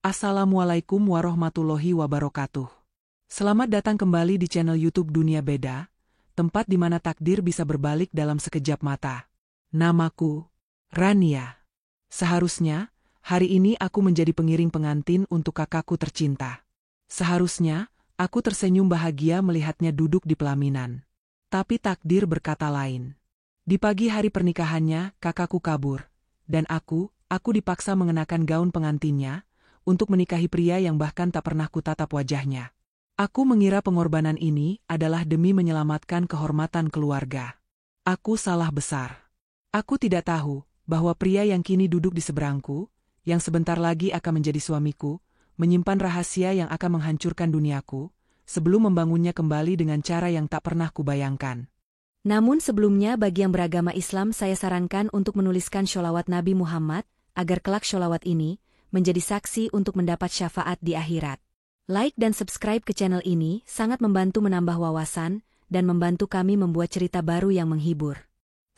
Assalamualaikum warahmatullahi wabarakatuh. Selamat datang kembali di channel YouTube Dunia Beda, tempat di mana takdir bisa berbalik dalam sekejap mata. Namaku Rania. Seharusnya, hari ini aku menjadi pengiring pengantin untuk kakakku tercinta. Seharusnya, aku tersenyum bahagia melihatnya duduk di pelaminan. Tapi takdir berkata lain. Di pagi hari pernikahannya, kakakku kabur. Dan aku dipaksa mengenakan gaun pengantinnya, untuk menikahi pria yang bahkan tak pernah kutatap wajahnya. Aku mengira pengorbanan ini adalah demi menyelamatkan kehormatan keluarga. Aku salah besar. Aku tidak tahu bahwa pria yang kini duduk di seberangku, yang sebentar lagi akan menjadi suamiku, menyimpan rahasia yang akan menghancurkan duniaku, sebelum membangunnya kembali dengan cara yang tak pernah kubayangkan. Namun sebelumnya bagi yang beragama Islam saya sarankan untuk menuliskan sholawat Nabi Muhammad, agar kelak sholawat ini menjadi saksi untuk mendapat syafaat di akhirat. Like dan subscribe ke channel ini sangat membantu menambah wawasan dan membantu kami membuat cerita baru yang menghibur.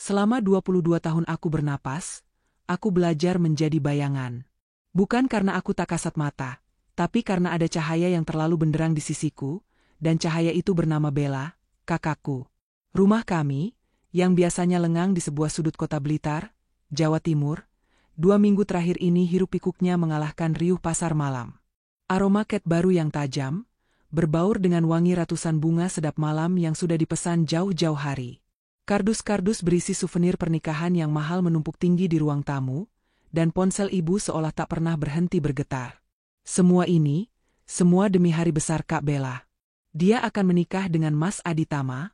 Selama 22 tahun aku bernapas, aku belajar menjadi bayangan. Bukan karena aku tak kasat mata, tapi karena ada cahaya yang terlalu benderang di sisiku, dan cahaya itu bernama Bella, kakakku. Rumah kami, yang biasanya lengang di sebuah sudut kota Blitar, Jawa Timur, 2 minggu terakhir ini hiruk-pikuknya mengalahkan riuh pasar malam. Aroma cat baru yang tajam, berbaur dengan wangi ratusan bunga sedap malam yang sudah dipesan jauh-jauh hari. Kardus-kardus berisi souvenir pernikahan yang mahal menumpuk tinggi di ruang tamu, dan ponsel ibu seolah tak pernah berhenti bergetar. Semua demi hari besar Kak Bella. Dia akan menikah dengan Mas Aditama,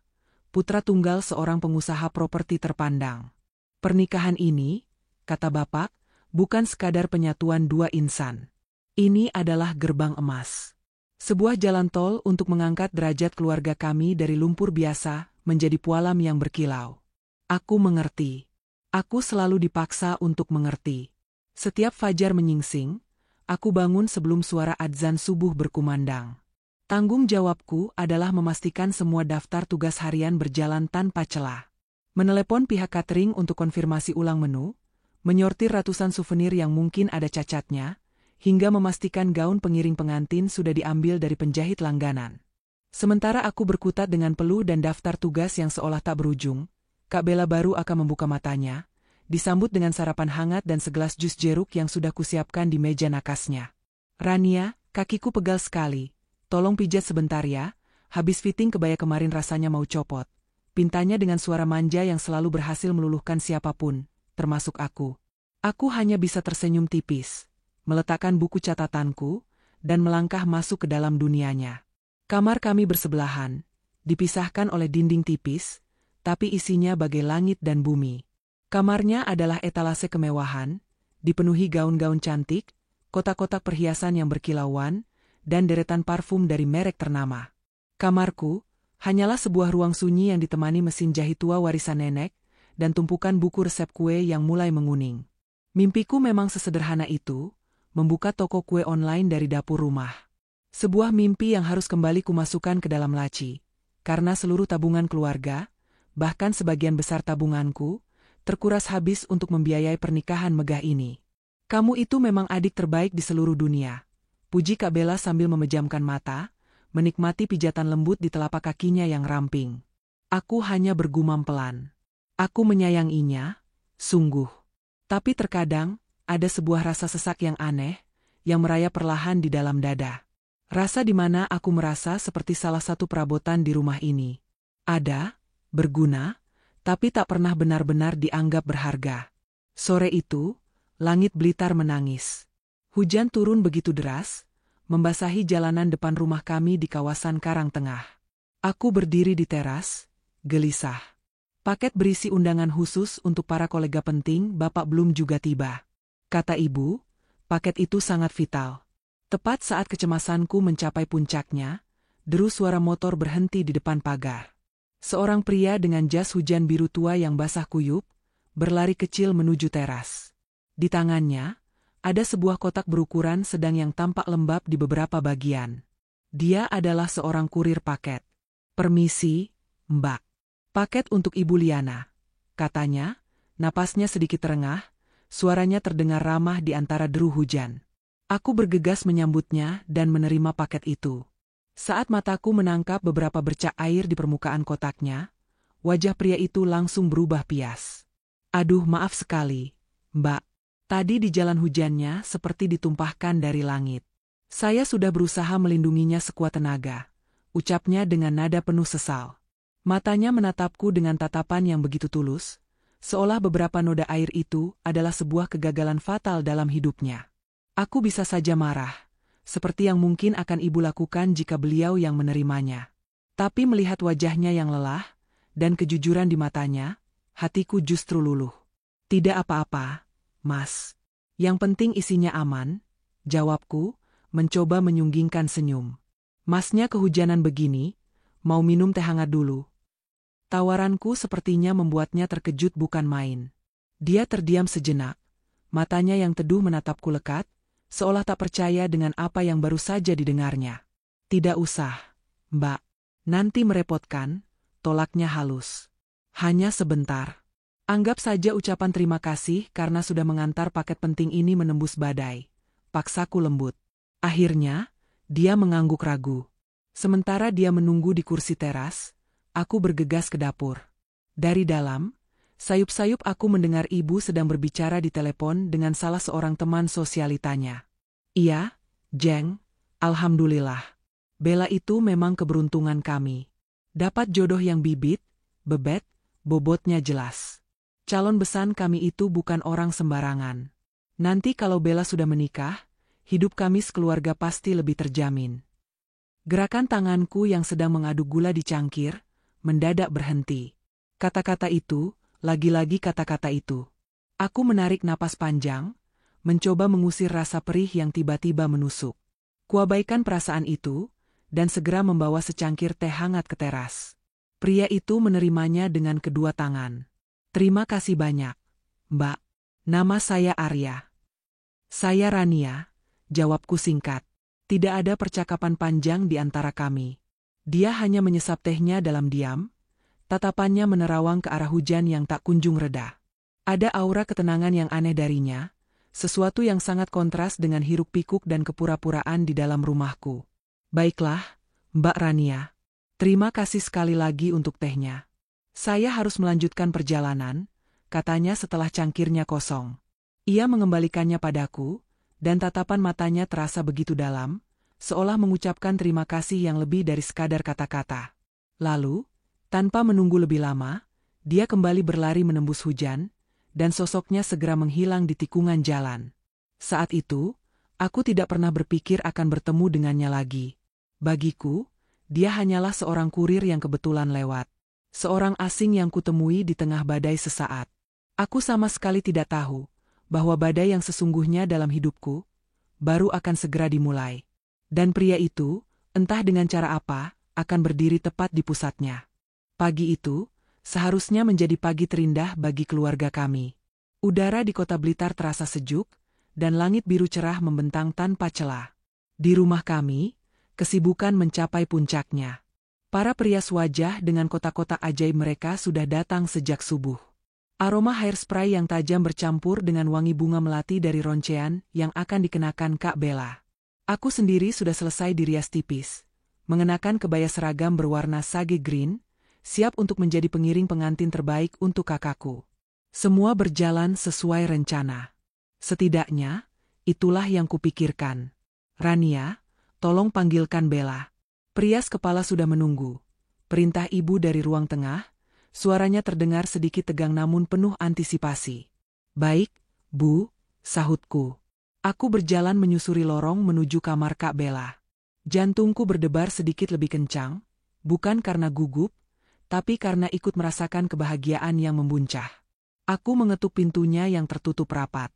putra tunggal seorang pengusaha properti terpandang. Pernikahan ini, kata Bapak, bukan sekadar penyatuan dua insan. Ini adalah gerbang emas. Sebuah jalan tol untuk mengangkat derajat keluarga kami dari lumpur biasa menjadi pualam yang berkilau. Aku mengerti. Aku selalu dipaksa untuk mengerti. Setiap fajar menyingsing, aku bangun sebelum suara adzan subuh berkumandang. Tanggung jawabku adalah memastikan semua daftar tugas harian berjalan tanpa celah. Menelepon pihak catering untuk konfirmasi ulang menu, menyortir ratusan souvenir yang mungkin ada cacatnya, hingga memastikan gaun pengiring pengantin sudah diambil dari penjahit langganan. Sementara aku berkutat dengan peluh dan daftar tugas yang seolah tak berujung, Kak Bella baru akan membuka matanya, disambut dengan sarapan hangat dan segelas jus jeruk yang sudah kusiapkan di meja nakasnya. Rania, kakiku pegal sekali, tolong pijat sebentar ya, habis fitting kebaya kemarin rasanya mau copot. Pintanya dengan suara manja yang selalu berhasil meluluhkan siapapun, termasuk aku. Aku hanya bisa tersenyum tipis, meletakkan buku catatanku, dan melangkah masuk ke dalam dunianya. Kamar kami bersebelahan, dipisahkan oleh dinding tipis, tapi isinya bagai langit dan bumi. Kamarnya adalah etalase kemewahan, dipenuhi gaun-gaun cantik, kotak-kotak perhiasan yang berkilauan, dan deretan parfum dari merek ternama. Kamarku hanyalah sebuah ruang sunyi yang ditemani mesin jahit tua warisan nenek, dan tumpukan buku resep kue yang mulai menguning. Mimpiku memang sesederhana itu, membuka toko kue online dari dapur rumah. Sebuah mimpi yang harus kembali kumasukkan ke dalam laci, karena seluruh tabungan keluarga, bahkan sebagian besar tabunganku, terkuras habis untuk membiayai pernikahan megah ini. Kamu itu memang adik terbaik di seluruh dunia, puji Kak Bella sambil memejamkan mata, menikmati pijatan lembut di telapak kakinya yang ramping. Aku hanya bergumam pelan. Aku menyayanginya, sungguh. Tapi terkadang, ada sebuah rasa sesak yang aneh, yang merayap perlahan di dalam dada. Rasa di mana aku merasa seperti salah satu perabotan di rumah ini. Ada, berguna, tapi tak pernah benar-benar dianggap berharga. Sore itu, langit Blitar menangis. Hujan turun begitu deras, membasahi jalanan depan rumah kami di kawasan Karangtengah. Aku berdiri di teras, gelisah. Paket berisi undangan khusus untuk para kolega penting Bapak belum juga tiba. Kata ibu, paket itu sangat vital. Tepat saat kecemasanku mencapai puncaknya, deru suara motor berhenti di depan pagar. Seorang pria dengan jas hujan biru tua yang basah kuyup, berlari kecil menuju teras. Di tangannya, ada sebuah kotak berukuran sedang yang tampak lembab di beberapa bagian. Dia adalah seorang kurir paket. Permisi, Mbak. Paket untuk Ibu Liana, katanya, napasnya sedikit terengah, suaranya terdengar ramah di antara deru hujan. Aku bergegas menyambutnya dan menerima paket itu. Saat mataku menangkap beberapa bercak air di permukaan kotaknya, wajah pria itu langsung berubah pias. "Aduh, maaf sekali, Mbak. Tadi di jalan hujannya seperti ditumpahkan dari langit. Saya sudah berusaha melindunginya sekuat tenaga," ucapnya dengan nada penuh sesal. Matanya menatapku dengan tatapan yang begitu tulus, seolah beberapa noda air itu adalah sebuah kegagalan fatal dalam hidupnya. Aku bisa saja marah, seperti yang mungkin akan ibu lakukan jika beliau yang menerimanya. Tapi melihat wajahnya yang lelah, dan kejujuran di matanya, hatiku justru luluh. "Tidak apa-apa, Mas. Yang penting isinya aman," jawabku, mencoba menyunggingkan senyum. "Masnya kehujanan begini, mau minum teh hangat dulu?" Tawaranku sepertinya membuatnya terkejut bukan main. Dia terdiam sejenak, matanya yang teduh menatapku lekat, seolah tak percaya dengan apa yang baru saja didengarnya. "Tidak usah, Mbak. Nanti merepotkan," tolaknya halus. "Hanya sebentar. Anggap saja ucapan terima kasih karena sudah mengantar paket penting ini menembus badai," paksaku lembut. Akhirnya, dia mengangguk ragu. Sementara dia menunggu di kursi teras, aku bergegas ke dapur. Dari dalam, sayup-sayup aku mendengar ibu sedang berbicara di telepon dengan salah seorang teman sosialitanya. "Iya, Jeng, alhamdulillah. Bella itu memang keberuntungan kami. Dapat jodoh yang bibit, bebet, bobotnya jelas. Calon besan kami itu bukan orang sembarangan. Nanti kalau Bella sudah menikah, hidup kami sekeluarga pasti lebih terjamin." Gerakan tanganku yang sedang mengaduk gula di cangkir, mendadak berhenti. Kata-kata itu, lagi-lagi kata-kata itu. Aku menarik napas panjang, mencoba mengusir rasa perih yang tiba-tiba menusuk. Kuabaikan perasaan itu, dan segera membawa secangkir teh hangat ke teras. Pria itu menerimanya dengan kedua tangan. "Terima kasih banyak, Mbak. Nama saya Arya." "Saya Rania," jawabku singkat. Tidak ada percakapan panjang di antara kami. Dia hanya menyesap tehnya dalam diam, tatapannya menerawang ke arah hujan yang tak kunjung reda. Ada aura ketenangan yang aneh darinya, sesuatu yang sangat kontras dengan hiruk-pikuk dan kepura-puraan di dalam rumahku. "Baiklah, Mbak Rania. Terima kasih sekali lagi untuk tehnya. Saya harus melanjutkan perjalanan," katanya setelah cangkirnya kosong. Ia mengembalikannya padaku, dan tatapan matanya terasa begitu dalam, seolah mengucapkan terima kasih yang lebih dari sekadar kata-kata. Lalu, tanpa menunggu lebih lama, dia kembali berlari menembus hujan, dan sosoknya segera menghilang di tikungan jalan. Saat itu, aku tidak pernah berpikir akan bertemu dengannya lagi. Bagiku, dia hanyalah seorang kurir yang kebetulan lewat. Seorang asing yang kutemui di tengah badai sesaat. Aku sama sekali tidak tahu bahwa badai yang sesungguhnya dalam hidupku baru akan segera dimulai. Dan pria itu, entah dengan cara apa, akan berdiri tepat di pusatnya. Pagi itu, seharusnya menjadi pagi terindah bagi keluarga kami. Udara di kota Blitar terasa sejuk, dan langit biru cerah membentang tanpa celah. Di rumah kami, kesibukan mencapai puncaknya. Para perias wajah dengan kotak-kotak ajaib mereka sudah datang sejak subuh. Aroma hairspray yang tajam bercampur dengan wangi bunga melati dari roncean yang akan dikenakan Kak Bella. Aku sendiri sudah selesai dirias tipis, mengenakan kebaya seragam berwarna sage green, siap untuk menjadi pengiring pengantin terbaik untuk kakakku. Semua berjalan sesuai rencana. Setidaknya, itulah yang kupikirkan. "Rania, tolong panggilkan Bella." Perias kepala sudah menunggu. Perintah ibu dari ruang tengah, suaranya terdengar sedikit tegang namun penuh antisipasi. "Baik, Bu," sahutku. Aku berjalan menyusuri lorong menuju kamar Kak Bella. Jantungku berdebar sedikit lebih kencang, bukan karena gugup, tapi karena ikut merasakan kebahagiaan yang membuncah. Aku mengetuk pintunya yang tertutup rapat.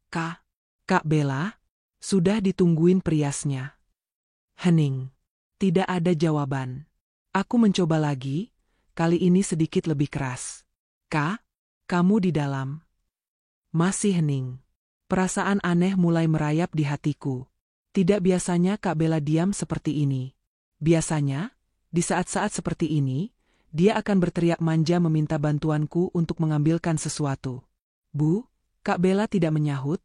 Kak Bella?" "Sudah ditungguin periasnya." Hening. Tidak ada jawaban. Aku mencoba lagi, kali ini sedikit lebih keras. "Kak, kamu di dalam?" Masih hening. Perasaan aneh mulai merayap di hatiku. Tidak biasanya Kak Bella diam seperti ini. Biasanya, di saat-saat seperti ini, dia akan berteriak manja meminta bantuanku untuk mengambilkan sesuatu. "Bu," Kak Bella tidak menyahut,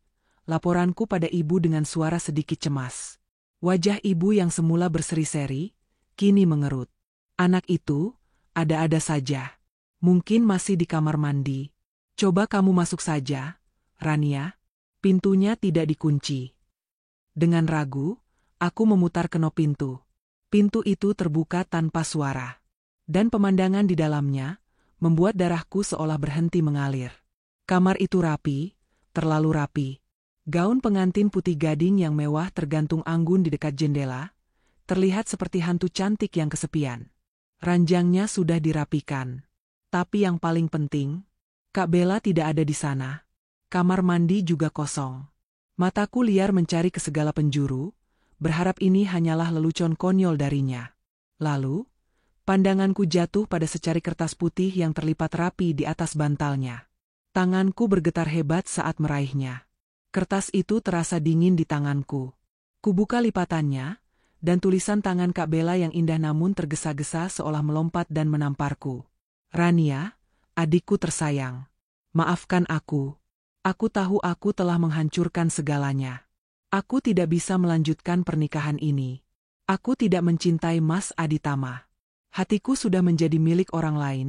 laporanku pada ibu dengan suara sedikit cemas. Wajah ibu yang semula berseri-seri, kini mengerut. Anak itu, ada-ada saja. Mungkin masih di kamar mandi. Coba kamu masuk saja, Rania. Pintunya tidak dikunci. Dengan ragu, aku memutar kenop pintu. Pintu itu terbuka tanpa suara. Dan pemandangan di dalamnya membuat darahku seolah berhenti mengalir. Kamar itu rapi, terlalu rapi. Gaun pengantin putih gading yang mewah tergantung anggun di dekat jendela, terlihat seperti hantu cantik yang kesepian. Ranjangnya sudah dirapikan. Tapi yang paling penting, Kak Bella tidak ada di sana. Kamar mandi juga kosong. Mataku liar mencari ke segala penjuru, berharap ini hanyalah lelucon konyol darinya. Lalu, pandanganku jatuh pada secari kertas putih yang terlipat rapi di atas bantalnya. Tanganku bergetar hebat saat meraihnya. Kertas itu terasa dingin di tanganku. Kubuka lipatannya, dan tulisan tangan Kak Bella yang indah namun tergesa-gesa seolah melompat dan menamparku. Rania, adikku tersayang. Maafkan aku. Aku tahu aku telah menghancurkan segalanya. Aku tidak bisa melanjutkan pernikahan ini. Aku tidak mencintai Mas Aditama. Hatiku sudah menjadi milik orang lain,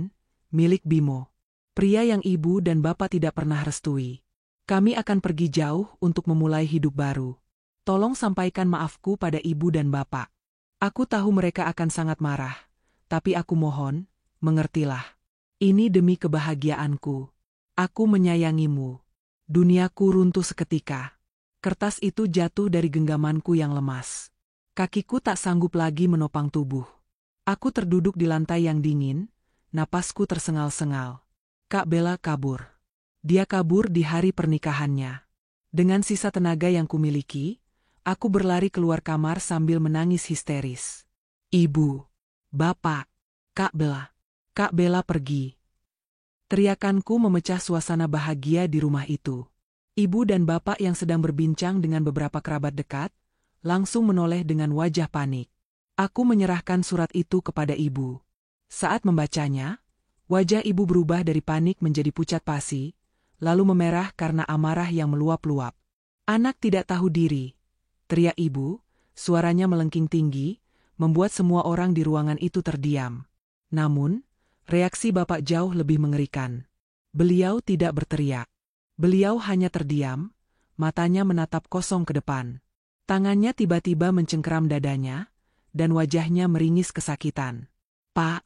milik Bimo. Pria yang ibu dan bapak tidak pernah restui. Kami akan pergi jauh untuk memulai hidup baru. Tolong sampaikan maafku pada ibu dan bapak. Aku tahu mereka akan sangat marah, tapi aku mohon, mengertilah. Ini demi kebahagiaanku. Aku menyayangimu. Duniaku runtuh seketika. Kertas itu jatuh dari genggamanku yang lemas. Kakiku tak sanggup lagi menopang tubuh. Aku terduduk di lantai yang dingin, napasku tersengal-sengal. Kak Bella kabur. Dia kabur di hari pernikahannya. Dengan sisa tenaga yang kumiliki, aku berlari keluar kamar sambil menangis histeris. Ibu, bapak, Kak Bella pergi. Teriakanku memecah suasana bahagia di rumah itu. Ibu dan bapak yang sedang berbincang dengan beberapa kerabat dekat, langsung menoleh dengan wajah panik. Aku menyerahkan surat itu kepada ibu. Saat membacanya, wajah ibu berubah dari panik menjadi pucat pasi, lalu memerah karena amarah yang meluap-luap. Anak tidak tahu diri, teriak ibu, suaranya melengking tinggi, membuat semua orang di ruangan itu terdiam. Namun, reaksi bapak jauh lebih mengerikan. Beliau tidak berteriak. Beliau hanya terdiam, matanya menatap kosong ke depan. Tangannya tiba-tiba mencengkeram dadanya, dan wajahnya meringis kesakitan. Pak,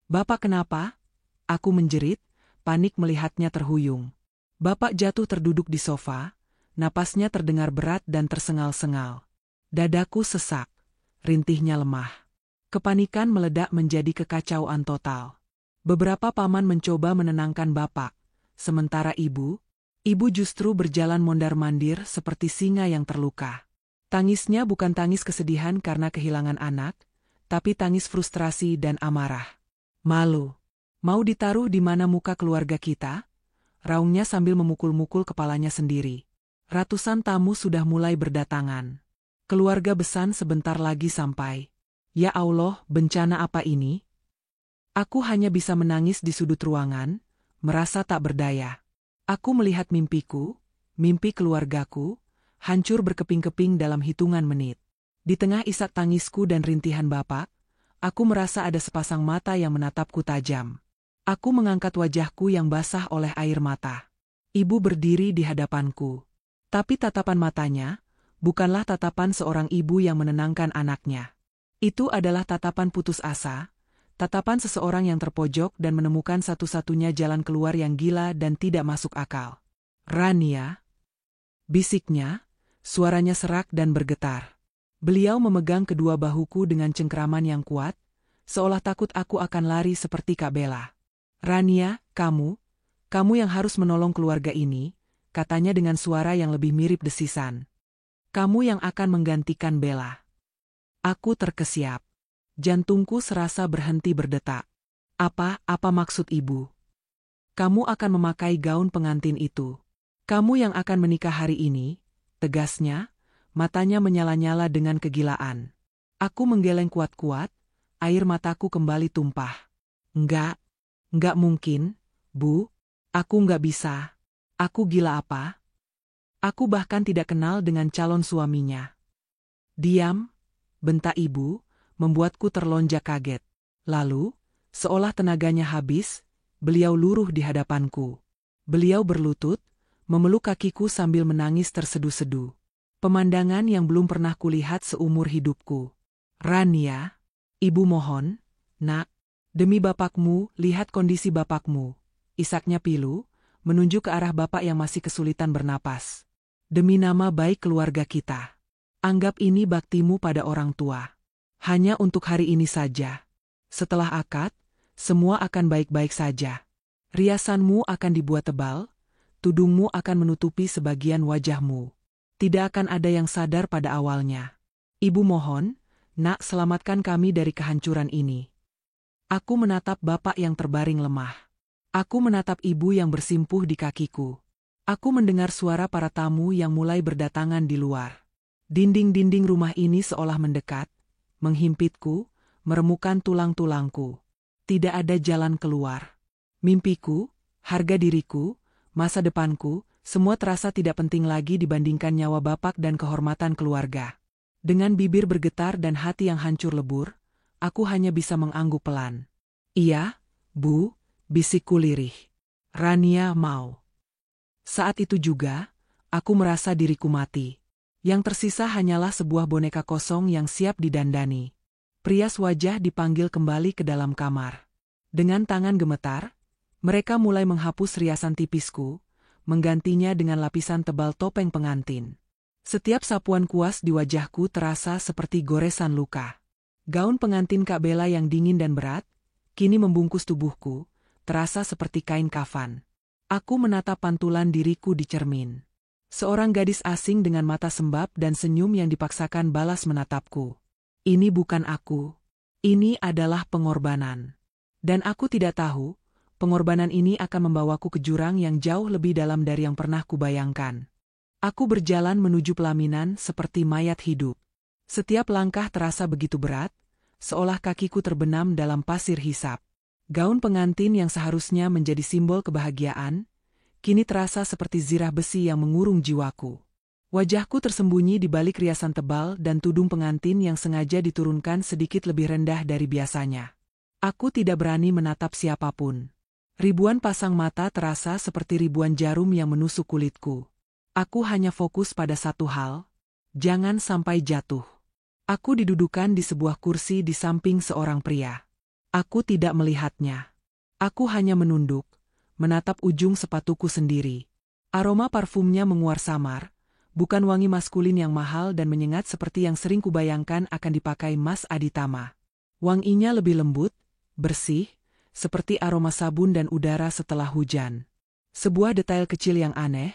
bapak kenapa? Aku menjerit, panik melihatnya terhuyung. Bapak jatuh terduduk di sofa, napasnya terdengar berat dan tersengal-sengal. Dadaku sesak, rintihnya lemah. Kepanikan meledak menjadi kekacauan total. Beberapa paman mencoba menenangkan bapak, sementara ibu justru berjalan mondar-mandir seperti singa yang terluka. Tangisnya bukan tangis kesedihan karena kehilangan anak, tapi tangis frustrasi dan amarah. Malu. Mau ditaruh di mana muka keluarga kita? Raungnya sambil memukul-mukul kepalanya sendiri. Ratusan tamu sudah mulai berdatangan. Keluarga besan sebentar lagi sampai. Ya Allah, bencana apa ini? Aku hanya bisa menangis di sudut ruangan, merasa tak berdaya. Aku melihat mimpiku, mimpi keluargaku, hancur berkeping-keping dalam hitungan menit. Di tengah isak tangisku dan rintihan bapak, aku merasa ada sepasang mata yang menatapku tajam. Aku mengangkat wajahku yang basah oleh air mata. Ibu berdiri di hadapanku. Tapi tatapan matanya, bukanlah tatapan seorang ibu yang menenangkan anaknya. Itu adalah tatapan putus asa, tatapan seseorang yang terpojok dan menemukan satu-satunya jalan keluar yang gila dan tidak masuk akal. Rania, bisiknya, suaranya serak dan bergetar. Beliau memegang kedua bahuku dengan cengkeraman yang kuat, seolah takut aku akan lari seperti Kak Bella. Rania, kamu yang harus menolong keluarga ini, katanya dengan suara yang lebih mirip desisan. Kamu yang akan menggantikan Bella. Aku terkesiap. Jantungku serasa berhenti berdetak. Apa maksud ibu? Kamu akan memakai gaun pengantin itu. Kamu yang akan menikah hari ini, tegasnya, matanya menyala-nyala dengan kegilaan. Aku menggeleng kuat-kuat, air mataku kembali tumpah. Enggak mungkin, Bu. Aku enggak bisa. Aku gila apa? Aku bahkan tidak kenal dengan calon suaminya. Diam, bentak ibu, membuatku terlonjak kaget. Lalu, seolah tenaganya habis, beliau luruh di hadapanku. Beliau berlutut, memeluk kakiku sambil menangis tersedu-sedu. Pemandangan yang belum pernah kulihat seumur hidupku. Rania, ibu mohon, nak, demi bapakmu, lihat kondisi bapakmu. Isaknya pilu, menunjuk ke arah bapak yang masih kesulitan bernapas. Demi nama baik keluarga kita. Anggap ini baktimu pada orang tua. Hanya untuk hari ini saja. Setelah akad, semua akan baik-baik saja. Riasanmu akan dibuat tebal, tudungmu akan menutupi sebagian wajahmu. Tidak akan ada yang sadar pada awalnya. Ibu mohon, nak, selamatkan kami dari kehancuran ini. Aku menatap bapak yang terbaring lemah. Aku menatap ibu yang bersimpuh di kakiku. Aku mendengar suara para tamu yang mulai berdatangan di luar. Dinding-dinding rumah ini seolah mendekat, menghimpitku, meremukan tulang-tulangku. Tidak ada jalan keluar. Mimpiku, harga diriku, masa depanku, semua terasa tidak penting lagi dibandingkan nyawa bapak dan kehormatan keluarga. Dengan bibir bergetar dan hati yang hancur lebur, aku hanya bisa mengangguk pelan. Iya, Bu, bisikku lirih. Rania mau. Saat itu juga, aku merasa diriku mati. Yang tersisa hanyalah sebuah boneka kosong yang siap didandani. Perias wajah dipanggil kembali ke dalam kamar. Dengan tangan gemetar, mereka mulai menghapus riasan tipisku, menggantinya dengan lapisan tebal topeng pengantin. Setiap sapuan kuas di wajahku terasa seperti goresan luka. Gaun pengantin Kak Bella yang dingin dan berat, kini membungkus tubuhku, terasa seperti kain kafan. Aku menatap pantulan diriku di cermin. Seorang gadis asing dengan mata sembab dan senyum yang dipaksakan balas menatapku. Ini bukan aku. Ini adalah pengorbanan. Dan aku tidak tahu, pengorbanan ini akan membawaku ke jurang yang jauh lebih dalam dari yang pernah kubayangkan. Aku berjalan menuju pelaminan seperti mayat hidup. Setiap langkah terasa begitu berat, seolah kakiku terbenam dalam pasir hisap. Gaun pengantin yang seharusnya menjadi simbol kebahagiaan, kini terasa seperti zirah besi yang mengurung jiwaku. Wajahku tersembunyi di balik riasan tebal dan tudung pengantin yang sengaja diturunkan sedikit lebih rendah dari biasanya. Aku tidak berani menatap siapapun. Ribuan pasang mata terasa seperti ribuan jarum yang menusuk kulitku. Aku hanya fokus pada satu hal, jangan sampai jatuh. Aku didudukan di sebuah kursi di samping seorang pria. Aku tidak melihatnya. Aku hanya menunduk, menatap ujung sepatuku sendiri. Aroma parfumnya menguar samar, bukan wangi maskulin yang mahal dan menyengat seperti yang sering kubayangkan akan dipakai Mas Aditama. Wanginya lebih lembut, bersih, seperti aroma sabun dan udara setelah hujan. Sebuah detail kecil yang aneh,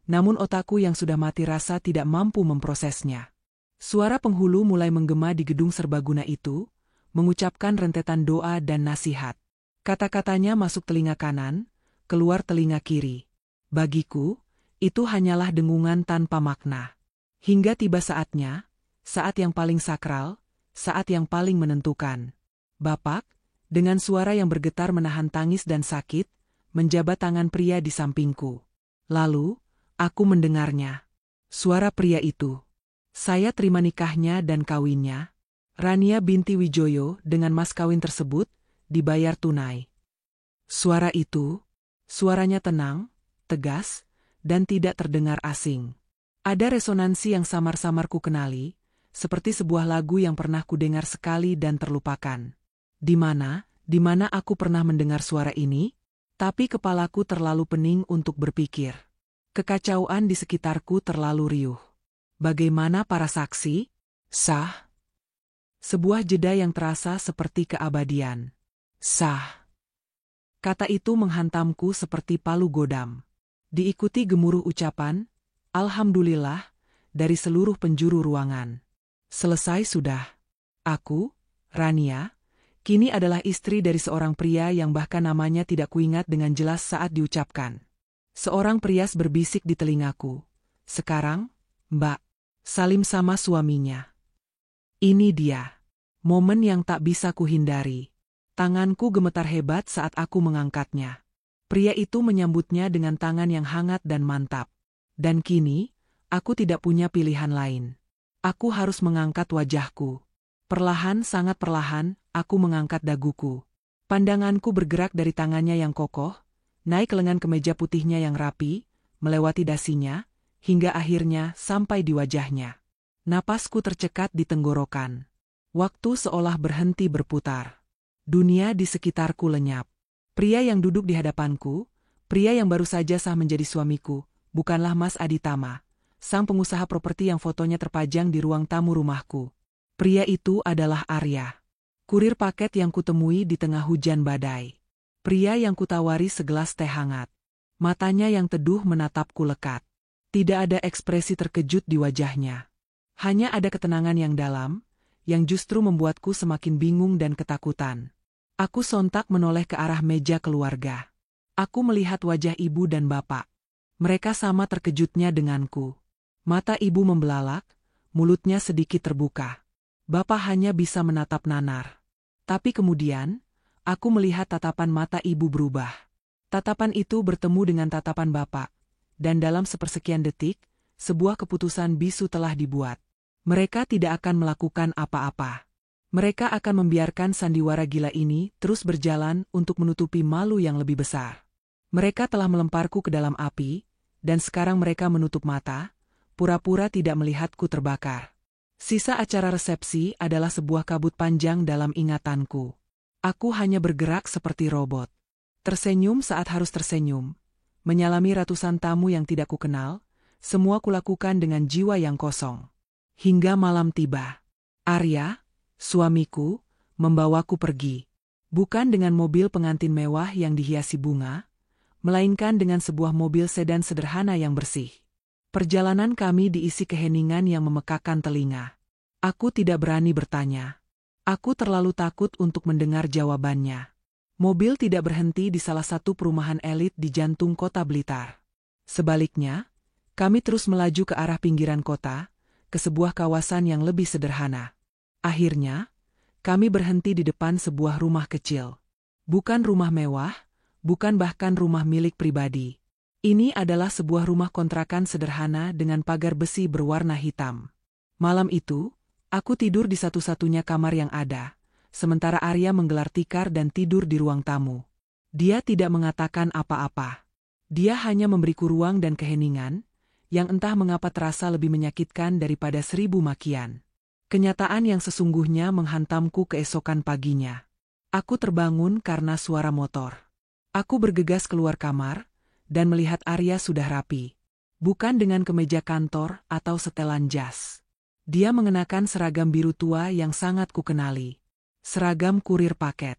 namun otakku yang sudah mati rasa tidak mampu memprosesnya. Suara penghulu mulai menggema di gedung serbaguna itu, mengucapkan rentetan doa dan nasihat. Kata-katanya masuk telinga kanan, keluar telinga kiri. Bagiku, itu hanyalah dengungan tanpa makna. Hingga tiba saatnya, saat yang paling sakral, saat yang paling menentukan. Bapak, dengan suara yang bergetar menahan tangis dan sakit, menjabat tangan pria di sampingku. Lalu, aku mendengarnya. Suara pria itu. Saya terima nikahnya dan kawinnya. Rania binti Wijoyo dengan mas kawin tersebut, dibayar tunai. Suara itu, suaranya tenang, tegas, dan tidak terdengar asing. Ada resonansi yang samar-samar ku kenali, seperti sebuah lagu yang pernah kudengar sekali dan terlupakan. Di mana aku pernah mendengar suara ini? Tapi kepalaku terlalu pening untuk berpikir. Kekacauan di sekitarku terlalu riuh. Bagaimana para saksi? Sah. Sebuah jeda yang terasa seperti keabadian. Sah. Kata itu menghantamku seperti palu godam. Diikuti gemuruh ucapan, Alhamdulillah, dari seluruh penjuru ruangan. Selesai sudah. Aku, Rania, kini adalah istri dari seorang pria yang bahkan namanya tidak kuingat dengan jelas saat diucapkan. Seorang prias berbisik di telingaku. Sekarang, Mbak, salim sama suaminya. Ini dia. Momen yang tak bisa kuhindari. Tanganku gemetar hebat saat aku mengangkatnya. Pria itu menyambutnya dengan tangan yang hangat dan mantap. Dan kini, aku tidak punya pilihan lain. Aku harus mengangkat wajahku. Perlahan, sangat perlahan, aku mengangkat daguku. Pandanganku bergerak dari tangannya yang kokoh, naik ke lengan kemeja putihnya yang rapi, melewati dasinya, hingga akhirnya sampai di wajahnya. Napasku tercekat di tenggorokan. Waktu seolah berhenti berputar. Dunia di sekitarku lenyap. Pria yang duduk di hadapanku, pria yang baru saja sah menjadi suamiku, bukanlah Mas Aditama, sang pengusaha properti yang fotonya terpajang di ruang tamu rumahku. Pria itu adalah Arya. Kurir paket yang kutemui di tengah hujan badai. Pria yang kutawari segelas teh hangat. Matanya yang teduh menatapku lekat. Tidak ada ekspresi terkejut di wajahnya. Hanya ada ketenangan yang dalam, yang justru membuatku semakin bingung dan ketakutan. Aku sontak menoleh ke arah meja keluarga. Aku melihat wajah ibu dan bapak. Mereka sama terkejutnya denganku. Mata ibu membelalak, mulutnya sedikit terbuka. Bapak hanya bisa menatap nanar. Tapi kemudian, aku melihat tatapan mata ibu berubah. Tatapan itu bertemu dengan tatapan bapak, dan dalam sepersekian detik, sebuah keputusan bisu telah dibuat. Mereka tidak akan melakukan apa-apa. Mereka akan membiarkan sandiwara gila ini terus berjalan untuk menutupi malu yang lebih besar. Mereka telah melemparku ke dalam api, dan sekarang mereka menutup mata, pura-pura tidak melihatku terbakar. Sisa acara resepsi adalah sebuah kabut panjang dalam ingatanku. Aku hanya bergerak seperti robot. Tersenyum saat harus tersenyum. Menyalami ratusan tamu yang tidak kukenal, semua kulakukan dengan jiwa yang kosong. Hingga malam tiba. Arya, suamiku, membawaku pergi. Bukan dengan mobil pengantin mewah yang dihiasi bunga, melainkan dengan sebuah mobil sedan sederhana yang bersih. Perjalanan kami diisi keheningan yang memekakan telinga. Aku tidak berani bertanya. Aku terlalu takut untuk mendengar jawabannya. Mobil tidak berhenti di salah satu perumahan elit di jantung kota Blitar. Sebaliknya, kami terus melaju ke arah pinggiran kota, ke sebuah kawasan yang lebih sederhana. Akhirnya, kami berhenti di depan sebuah rumah kecil. Bukan rumah mewah, bukan bahkan rumah milik pribadi. Ini adalah sebuah rumah kontrakan sederhana dengan pagar besi berwarna hitam. Malam itu, aku tidur di satu-satunya kamar yang ada, sementara Arya menggelar tikar dan tidur di ruang tamu. Dia tidak mengatakan apa-apa. Dia hanya memberiku ruang dan keheningan, yang entah mengapa terasa lebih menyakitkan daripada 1000 makian. Kenyataan yang sesungguhnya menghantamku keesokan paginya. Aku terbangun karena suara motor. Aku bergegas keluar kamar, dan melihat Arya sudah rapi. Bukan dengan kemeja kantor atau setelan jas. Dia mengenakan seragam biru tua yang sangat kukenali. Seragam kurir paket.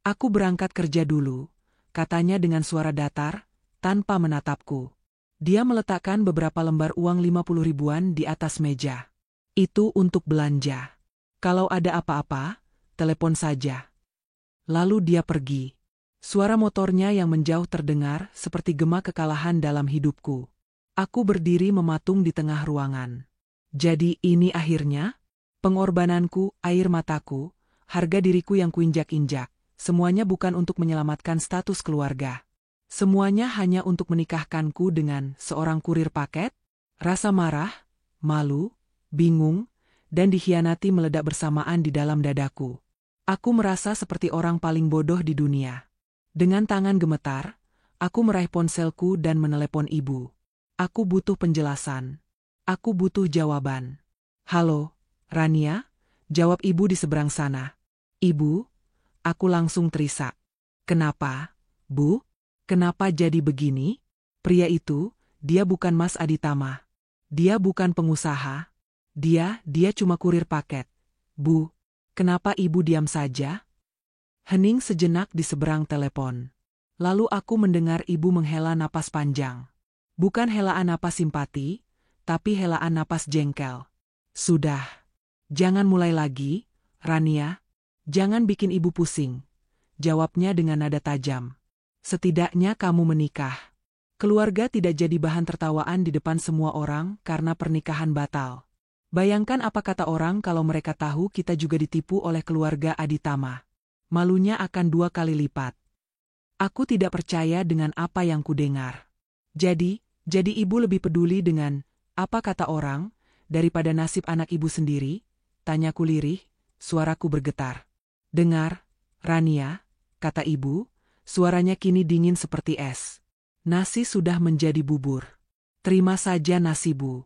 Aku berangkat kerja dulu, katanya dengan suara datar, tanpa menatapku. Dia meletakkan beberapa lembar uang 50 ribuan di atas meja. Itu untuk belanja. Kalau ada apa-apa, telepon saja. Lalu dia pergi. Suara motornya yang menjauh terdengar seperti gema kekalahan dalam hidupku. Aku berdiri mematung di tengah ruangan. Jadi ini akhirnya? Pengorbananku, air mataku, harga diriku yang kuinjak-injak, semuanya bukan untuk menyelamatkan status keluarga. Semuanya hanya untuk menikahkanku dengan seorang kurir paket? Rasa marah, malu, bingung, dan dikhianati meledak bersamaan di dalam dadaku. Aku merasa seperti orang paling bodoh di dunia. Dengan tangan gemetar, aku meraih ponselku dan menelepon ibu. Aku butuh penjelasan. Aku butuh jawaban. Halo, Rania? Jawab ibu di seberang sana. Ibu? Aku langsung terisak. Kenapa, Bu? Kenapa jadi begini? Pria itu, dia bukan Mas Aditama. Dia bukan pengusaha. Dia cuma kurir paket. Bu, kenapa ibu diam saja? Hening sejenak di seberang telepon. Lalu aku mendengar ibu menghela napas panjang. Bukan helaan napas simpati, tapi helaan napas jengkel. Sudah. Jangan mulai lagi, Rania. Jangan bikin ibu pusing. Jawabnya dengan nada tajam. Setidaknya kamu menikah. Keluarga tidak jadi bahan tertawaan di depan semua orang karena pernikahan batal. Bayangkan apa kata orang kalau mereka tahu kita juga ditipu oleh keluarga Aditama. Malunya akan 2 kali lipat. Aku tidak percaya dengan apa yang kudengar. Jadi, Jadi ibu lebih peduli dengan apa kata orang daripada nasib anak ibu sendiri? Tanyaku lirih, suaraku bergetar. Dengar, Rania, kata ibu, suaranya kini dingin seperti es. Nasi sudah menjadi bubur. Terima saja nasibu.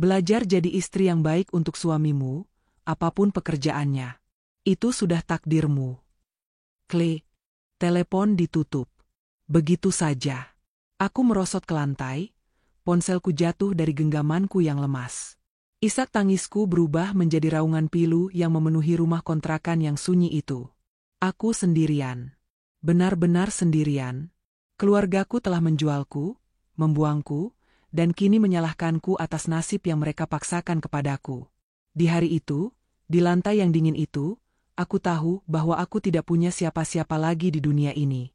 Belajar jadi istri yang baik untuk suamimu, apapun pekerjaannya. Itu sudah takdirmu. Klik. Telepon ditutup. Begitu saja. Aku merosot ke lantai, ponselku jatuh dari genggamanku yang lemas. Isak tangisku berubah menjadi raungan pilu yang memenuhi rumah kontrakan yang sunyi itu. Aku sendirian. Benar-benar sendirian. Keluargaku telah menjualku, membuangku, dan kini menyalahkanku atas nasib yang mereka paksakan kepadaku. Di hari itu, di lantai yang dingin itu, aku tahu bahwa aku tidak punya siapa-siapa lagi di dunia ini.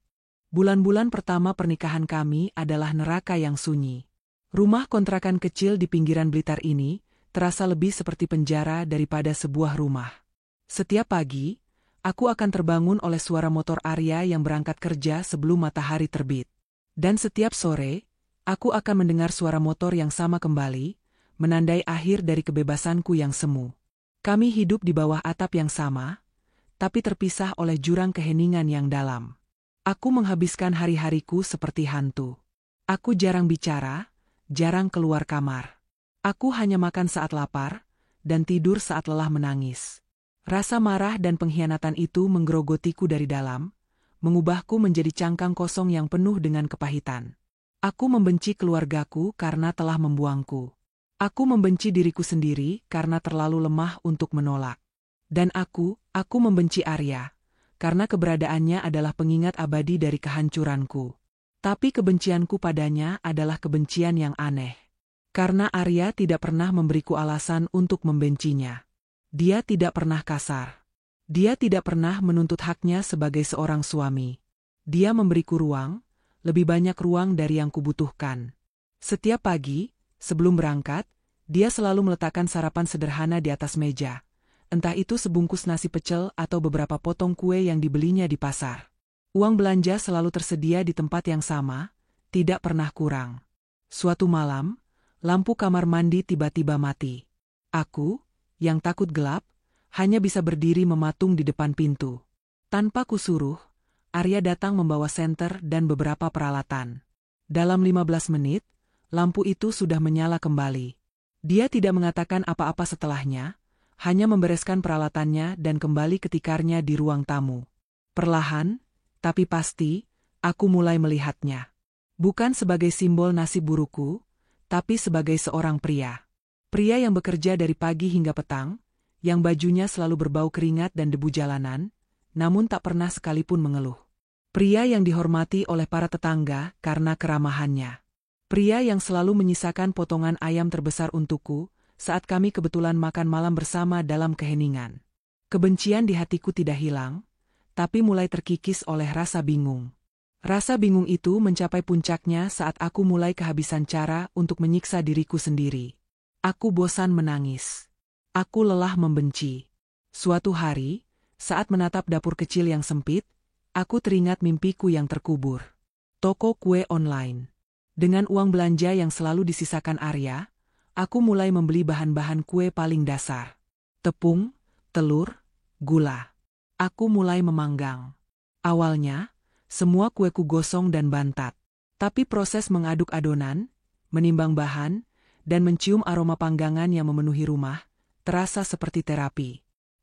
Bulan-bulan pertama pernikahan kami adalah neraka yang sunyi. Rumah kontrakan kecil di pinggiran Blitar ini terasa lebih seperti penjara daripada sebuah rumah. Setiap pagi, aku akan terbangun oleh suara motor Arya yang berangkat kerja sebelum matahari terbit. Dan setiap sore, aku akan mendengar suara motor yang sama kembali, menandai akhir dari kebebasanku yang semu. Kami hidup di bawah atap yang sama, tapi terpisah oleh jurang keheningan yang dalam. Aku menghabiskan hari-hariku seperti hantu. Aku jarang bicara, jarang keluar kamar. Aku hanya makan saat lapar, dan tidur saat lelah menangis. Rasa marah dan pengkhianatan itu menggerogotiku dari dalam, mengubahku menjadi cangkang kosong yang penuh dengan kepahitan. Aku membenci keluargaku karena telah membuangku. Aku membenci diriku sendiri karena terlalu lemah untuk menolak. Dan aku membenci Arya, karena keberadaannya adalah pengingat abadi dari kehancuranku. Tapi kebencianku padanya adalah kebencian yang aneh. Karena Arya tidak pernah memberiku alasan untuk membencinya. Dia tidak pernah kasar. Dia tidak pernah menuntut haknya sebagai seorang suami. Dia memberiku ruang, lebih banyak ruang dari yang kubutuhkan. Setiap pagi, sebelum berangkat, dia selalu meletakkan sarapan sederhana di atas meja. Entah itu sebungkus nasi pecel atau beberapa potong kue yang dibelinya di pasar. Uang belanja selalu tersedia di tempat yang sama, tidak pernah kurang. Suatu malam, lampu kamar mandi tiba-tiba mati. Aku, yang takut gelap, hanya bisa berdiri mematung di depan pintu. Tanpa kusuruh, Arya datang membawa senter dan beberapa peralatan. Dalam 15 menit, lampu itu sudah menyala kembali. Dia tidak mengatakan apa-apa setelahnya, hanya membereskan peralatannya dan kembali ke tikarnya di ruang tamu. Perlahan, tapi pasti, aku mulai melihatnya. Bukan sebagai simbol nasib burukku, tapi sebagai seorang pria. Pria yang bekerja dari pagi hingga petang, yang bajunya selalu berbau keringat dan debu jalanan, namun tak pernah sekalipun mengeluh. Pria yang dihormati oleh para tetangga karena keramahannya. Pria yang selalu menyisakan potongan ayam terbesar untukku saat kami kebetulan makan malam bersama dalam keheningan. Kebencian di hatiku tidak hilang, tapi mulai terkikis oleh rasa bingung. Rasa bingung itu mencapai puncaknya saat aku mulai kehabisan cara untuk menyiksa diriku sendiri. Aku bosan menangis. Aku lelah membenci. Suatu hari, saat menatap dapur kecil yang sempit, aku teringat mimpiku yang terkubur. Toko kue online. Dengan uang belanja yang selalu disisakan Arya, aku mulai membeli bahan-bahan kue paling dasar. Tepung, telur, gula. Aku mulai memanggang. Awalnya, semua kueku gosong dan bantat. Tapi proses mengaduk adonan, menimbang bahan, dan mencium aroma panggangan yang memenuhi rumah, terasa seperti terapi.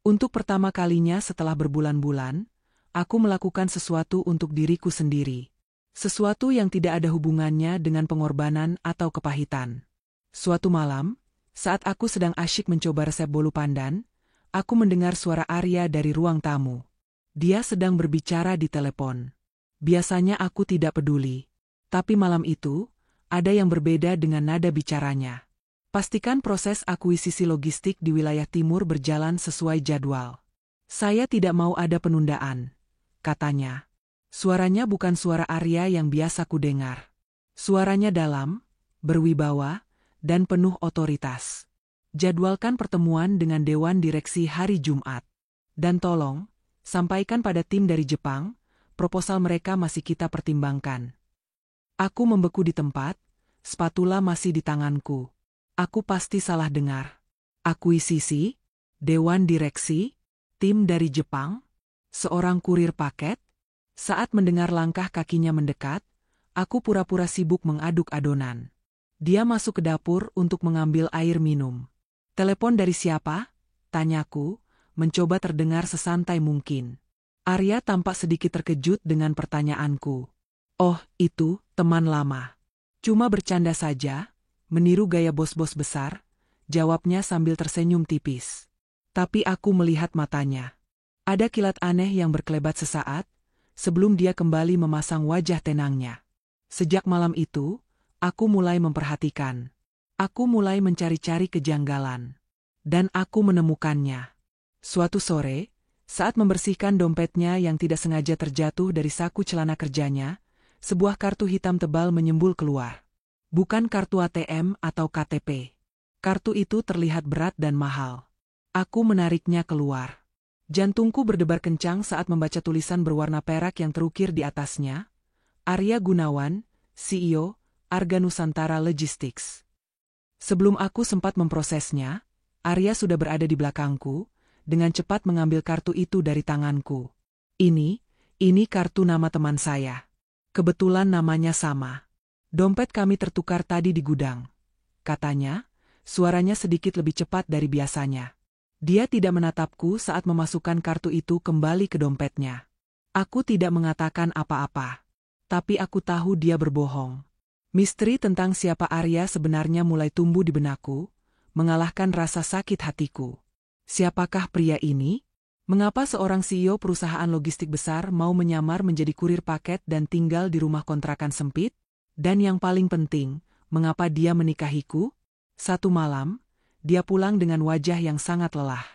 Untuk pertama kalinya setelah berbulan-bulan, aku melakukan sesuatu untuk diriku sendiri. Sesuatu yang tidak ada hubungannya dengan pengorbanan atau kepahitan. Suatu malam, saat aku sedang asyik mencoba resep bolu pandan, aku mendengar suara Arya dari ruang tamu. Dia sedang berbicara di telepon. Biasanya aku tidak peduli. Tapi malam itu, ada yang berbeda dengan nada bicaranya. Pastikan proses akuisisi logistik di wilayah timur berjalan sesuai jadwal. Saya tidak mau ada penundaan, katanya. Suaranya bukan suara Arya yang biasa kudengar. Suaranya dalam, berwibawa, dan penuh otoritas. Jadwalkan pertemuan dengan Dewan Direksi hari Jumat. Dan tolong, sampaikan pada tim dari Jepang, proposal mereka masih kita pertimbangkan. Aku membeku di tempat, Spatula masih di tanganku. Aku pasti salah dengar. Akuisisi? Dewan direksi? Tim dari Jepang? Seorang kurir paket? Saat mendengar langkah kakinya mendekat, aku pura-pura sibuk mengaduk adonan. Dia masuk ke dapur untuk mengambil air minum. Telepon dari siapa? Tanyaku, mencoba terdengar sesantai mungkin. Arya tampak sedikit terkejut dengan pertanyaanku. Oh, itu, teman lama. Cuma bercanda saja, meniru gaya bos-bos besar, jawabnya sambil tersenyum tipis. Tapi aku melihat matanya. Ada kilat aneh yang berkelebat sesaat, sebelum dia kembali memasang wajah tenangnya. Sejak malam itu, aku mulai memperhatikan. Aku mulai mencari-cari kejanggalan. Dan aku menemukannya. Suatu sore, saat membersihkan dompetnya yang tidak sengaja terjatuh dari saku celana kerjanya, sebuah kartu hitam tebal menyembul keluar. Bukan kartu ATM atau KTP. Kartu itu terlihat berat dan mahal. Aku menariknya keluar. Jantungku berdebar kencang saat membaca tulisan berwarna perak yang terukir di atasnya. Arya Gunawan, CEO, Arga Nusantara Logistics. Sebelum aku sempat memprosesnya, Arya sudah berada di belakangku, dengan cepat mengambil kartu itu dari tanganku. Ini kartu nama teman saya. Kebetulan namanya sama. Dompet kami tertukar tadi di gudang. Katanya, suaranya sedikit lebih cepat dari biasanya. Dia tidak menatapku saat memasukkan kartu itu kembali ke dompetnya. Aku tidak mengatakan apa-apa. Tapi aku tahu dia berbohong. Misteri tentang siapa Arya sebenarnya mulai tumbuh di benakku, mengalahkan rasa sakit hatiku. Siapakah pria ini? Mengapa seorang CEO perusahaan logistik besar mau menyamar menjadi kurir paket dan tinggal di rumah kontrakan sempit? Dan yang paling penting, mengapa dia menikahiku? Satu malam, dia pulang dengan wajah yang sangat lelah.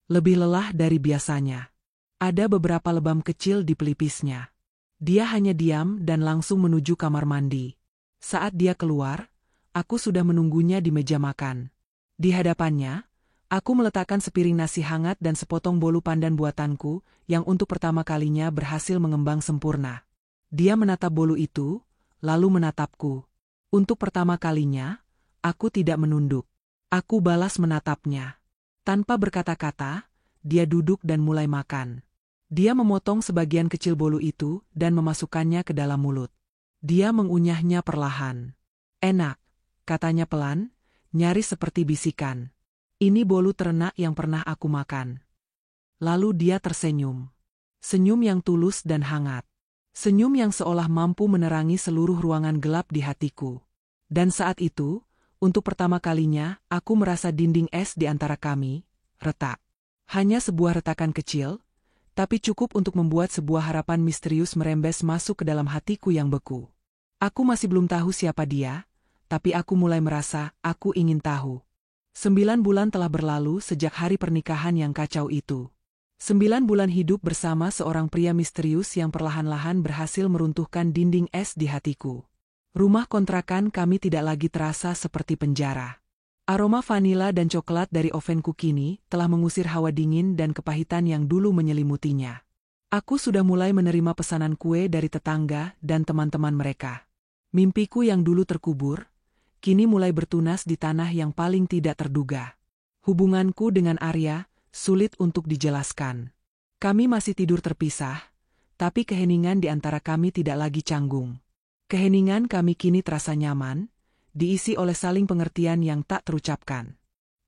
Lebih lelah dari biasanya. Ada beberapa lebam kecil di pelipisnya. Dia hanya diam dan langsung menuju kamar mandi. Saat dia keluar, aku sudah menunggunya di meja makan. Di hadapannya, aku meletakkan sepiring nasi hangat dan sepotong bolu pandan buatanku yang untuk pertama kalinya berhasil mengembang sempurna. Dia menatap bolu itu, lalu menatapku. Untuk pertama kalinya, aku tidak menunduk. Aku balas menatapnya. Tanpa berkata-kata, dia duduk dan mulai makan. Dia memotong sebagian kecil bolu itu dan memasukkannya ke dalam mulut. Dia mengunyahnya perlahan. Enak, katanya pelan, nyaris seperti bisikan. Ini bolu ternak yang pernah aku makan. Lalu dia tersenyum. Senyum yang tulus dan hangat. Senyum yang seolah mampu menerangi seluruh ruangan gelap di hatiku. Dan saat itu, untuk pertama kalinya, aku merasa dinding es di antara kami retak. Hanya sebuah retakan kecil, tapi cukup untuk membuat sebuah harapan misterius merembes masuk ke dalam hatiku yang beku. Aku masih belum tahu siapa dia, tapi aku mulai merasa aku ingin tahu. 9 bulan telah berlalu sejak hari pernikahan yang kacau itu. 9 bulan hidup bersama seorang pria misterius yang perlahan-lahan berhasil meruntuhkan dinding es di hatiku. Rumah kontrakan kami tidak lagi terasa seperti penjara. Aroma vanila dan coklat dari ovenku kini telah mengusir hawa dingin dan kepahitan yang dulu menyelimutinya. Aku sudah mulai menerima pesanan kue dari tetangga dan teman-teman mereka. Mimpiku yang dulu terkubur, kini mulai bertunas di tanah yang paling tidak terduga. Hubunganku dengan Arya sulit untuk dijelaskan. Kami masih tidur terpisah, tapi keheningan di antara kami tidak lagi canggung. Keheningan kami kini terasa nyaman, diisi oleh saling pengertian yang tak terucapkan.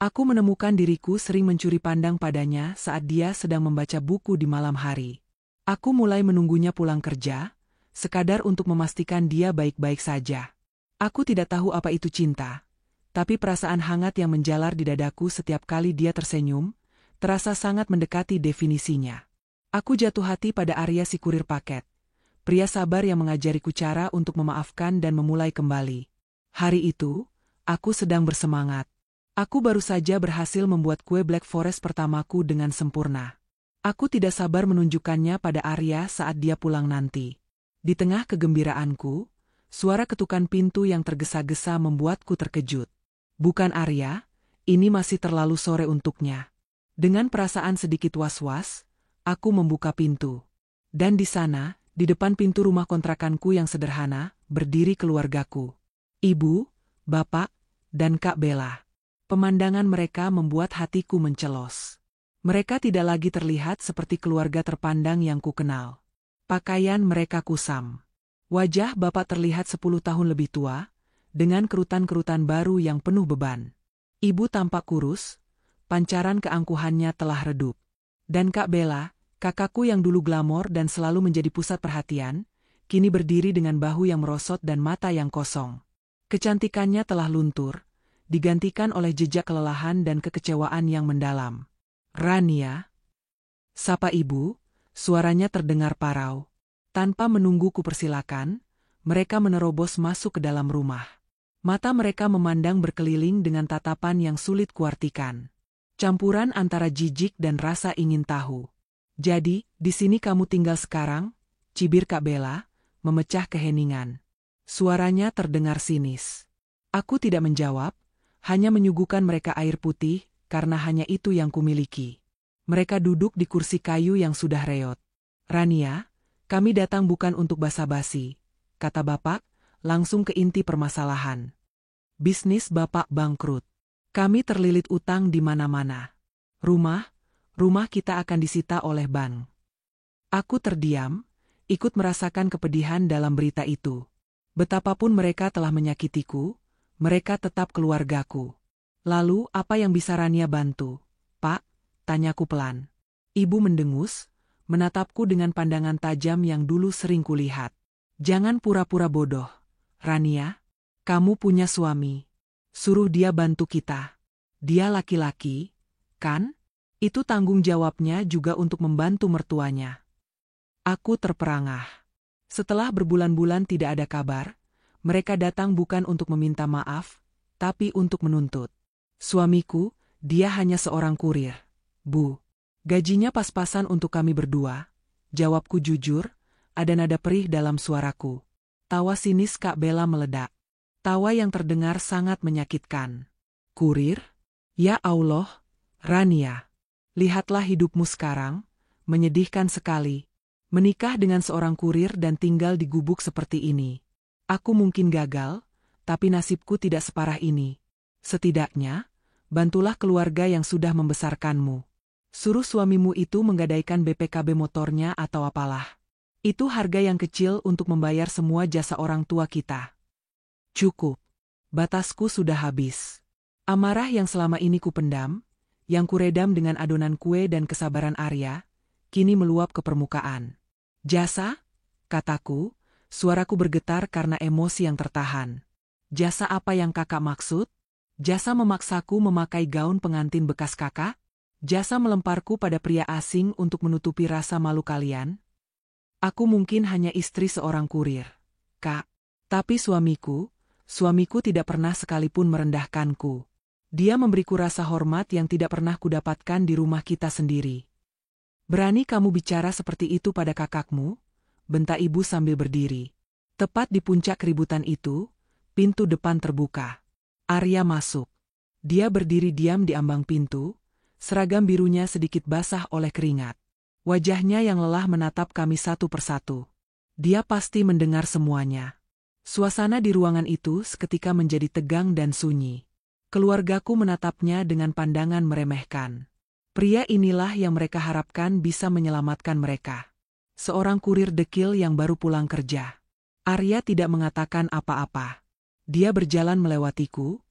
Aku menemukan diriku sering mencuri pandang padanya saat dia sedang membaca buku di malam hari. Aku mulai menunggunya pulang kerja, sekadar untuk memastikan dia baik-baik saja. Aku tidak tahu apa itu cinta, tapi perasaan hangat yang menjalar di dadaku setiap kali dia tersenyum, terasa sangat mendekati definisinya. Aku jatuh hati pada Arya si kurir paket, pria sabar yang mengajariku cara untuk memaafkan dan memulai kembali. Hari itu, aku sedang bersemangat. Aku baru saja berhasil membuat kue Black Forest pertamaku dengan sempurna. Aku tidak sabar menunjukkannya pada Arya saat dia pulang nanti. Di tengah kegembiraanku, suara ketukan pintu yang tergesa-gesa membuatku terkejut. Bukan Arya, ini masih terlalu sore untuknya. Dengan perasaan sedikit was-was, aku membuka pintu. Dan di sana, di depan pintu rumah kontrakanku yang sederhana, berdiri keluargaku. Ibu, Bapak, dan Kak Bella. Pemandangan mereka membuat hatiku mencelos. Mereka tidak lagi terlihat seperti keluarga terpandang yang kukenal. Pakaian mereka kusam. Wajah bapak terlihat 10 tahun lebih tua, dengan kerutan-kerutan baru yang penuh beban. Ibu tampak kurus, pancaran keangkuhannya telah redup. Dan Kak Bella, kakakku yang dulu glamor dan selalu menjadi pusat perhatian, kini berdiri dengan bahu yang merosot dan mata yang kosong. Kecantikannya telah luntur, digantikan oleh jejak kelelahan dan kekecewaan yang mendalam. "Rania," sapa ibu, suaranya terdengar parau. Tanpa menunggu kupersilakan, mereka menerobos masuk ke dalam rumah. Mata mereka memandang berkeliling dengan tatapan yang sulit kuartikan. Campuran antara jijik dan rasa ingin tahu. "Jadi, di sini kamu tinggal sekarang?" cibir Kak Bella, memecah keheningan. Suaranya terdengar sinis. Aku tidak menjawab, hanya menyuguhkan mereka air putih, karena hanya itu yang kumiliki. Mereka duduk di kursi kayu yang sudah reot. "Rania, kami datang bukan untuk basa-basi," kata bapak, langsung ke inti permasalahan. "Bisnis bapak bangkrut. Kami terlilit utang di mana-mana. Rumah kita akan disita oleh bank." Aku terdiam, ikut merasakan kepedihan dalam berita itu. Betapapun mereka telah menyakitiku, mereka tetap keluargaku. "Lalu apa yang bisa Rania bantu, Pak?" tanyaku pelan. Ibu mendengus, menatapku dengan pandangan tajam yang dulu sering kulihat. "Jangan pura-pura bodoh, Rania. Kamu punya suami. Suruh dia bantu kita. Dia laki-laki, kan? Itu tanggung jawabnya juga untuk membantu mertuanya." Aku terperangah. Setelah berbulan-bulan tidak ada kabar, mereka datang bukan untuk meminta maaf, tapi untuk menuntut. "Suamiku, dia hanya seorang kurir, Bu. Gajinya pas-pasan untuk kami berdua," jawabku jujur, ada nada perih dalam suaraku. Tawa sinis Kak Bella meledak. Tawa yang terdengar sangat menyakitkan. "Kurir? Ya Allah, Rania. Lihatlah hidupmu sekarang, menyedihkan sekali. Menikah dengan seorang kurir dan tinggal di gubuk seperti ini. Aku mungkin gagal, tapi nasibku tidak separah ini. Setidaknya, bantulah keluarga yang sudah membesarkanmu. Suruh suamimu itu menggadaikan BPKB motornya atau apalah. Itu harga yang kecil untuk membayar semua jasa orang tua kita. Cukup. Batasku sudah habis. Amarah yang selama ini kupendam, yang kuredam dengan adonan kue dan kesabaran Arya, kini meluap ke permukaan. "Jasa?" kataku, suaraku bergetar karena emosi yang tertahan. "Jasa apa yang kakak maksud? Jasa memaksaku memakai gaun pengantin bekas kakak? Jasa melemparku pada pria asing untuk menutupi rasa malu kalian? Aku mungkin hanya istri seorang kurir, Kak. Tapi suamiku tidak pernah sekalipun merendahkanku. Dia memberiku rasa hormat yang tidak pernah kudapatkan di rumah kita sendiri." "Berani kamu bicara seperti itu pada kakakmu?" bentak ibu sambil berdiri. Tepat di puncak keributan itu, pintu depan terbuka. Arya masuk. Dia berdiri diam di ambang pintu, seragam birunya sedikit basah oleh keringat. Wajahnya yang lelah menatap kami satu persatu. Dia pasti mendengar semuanya. Suasana di ruangan itu seketika menjadi tegang dan sunyi. Keluargaku menatapnya dengan pandangan meremehkan. Pria inilah yang mereka harapkan bisa menyelamatkan mereka. Seorang kurir dekil yang baru pulang kerja. Arya tidak mengatakan apa-apa. Dia berjalan melewatiku,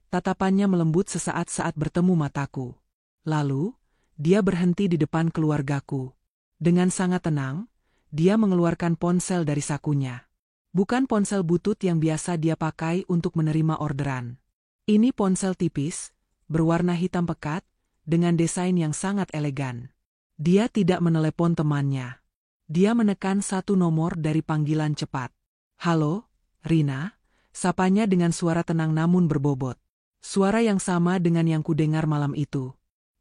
tatapannya melembut sesaat saat bertemu mataku. Lalu, dia berhenti di depan keluargaku. Dengan sangat tenang, dia mengeluarkan ponsel dari sakunya. Bukan ponsel butut yang biasa dia pakai untuk menerima orderan. Ini ponsel tipis, berwarna hitam pekat, dengan desain yang sangat elegan. Dia tidak menelepon temannya. Dia menekan satu nomor dari panggilan cepat. "Halo, Rina," sapanya dengan suara tenang namun berbobot. Suara yang sama dengan yang kudengar malam itu.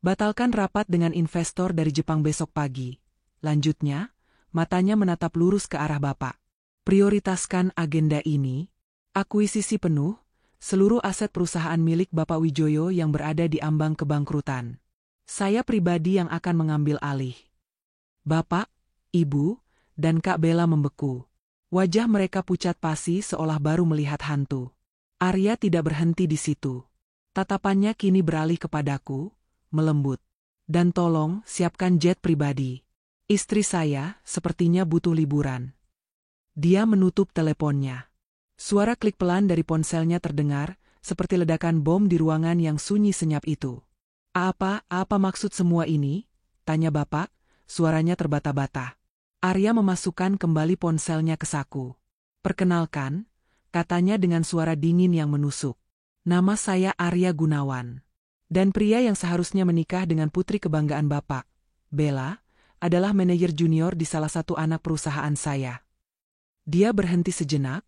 "Batalkan rapat dengan investor dari Jepang besok pagi." Lanjutnya, matanya menatap lurus ke arah bapak. "Prioritaskan agenda ini. Akuisisi penuh, seluruh aset perusahaan milik Bapak Wijoyo yang berada di ambang kebangkrutan. Saya pribadi yang akan mengambil alih." Bapak, Ibu, dan Kak Bella membeku. Wajah mereka pucat pasi seolah baru melihat hantu. Arya tidak berhenti di situ. Tatapannya kini beralih kepadaku, melembut. Dan tolong, siapkan jet pribadi. Istri saya, sepertinya butuh liburan. Dia menutup teleponnya. Suara klik pelan dari ponselnya terdengar, seperti ledakan bom di ruangan yang sunyi senyap itu. Apa maksud semua ini? Tanya bapak, suaranya terbata-bata. Arya memasukkan kembali ponselnya ke saku. Perkenalkan, katanya dengan suara dingin yang menusuk. Nama saya Arya Gunawan. Dan pria yang seharusnya menikah dengan putri kebanggaan bapak, Bella, adalah manajer junior di salah satu anak perusahaan saya. Dia berhenti sejenak,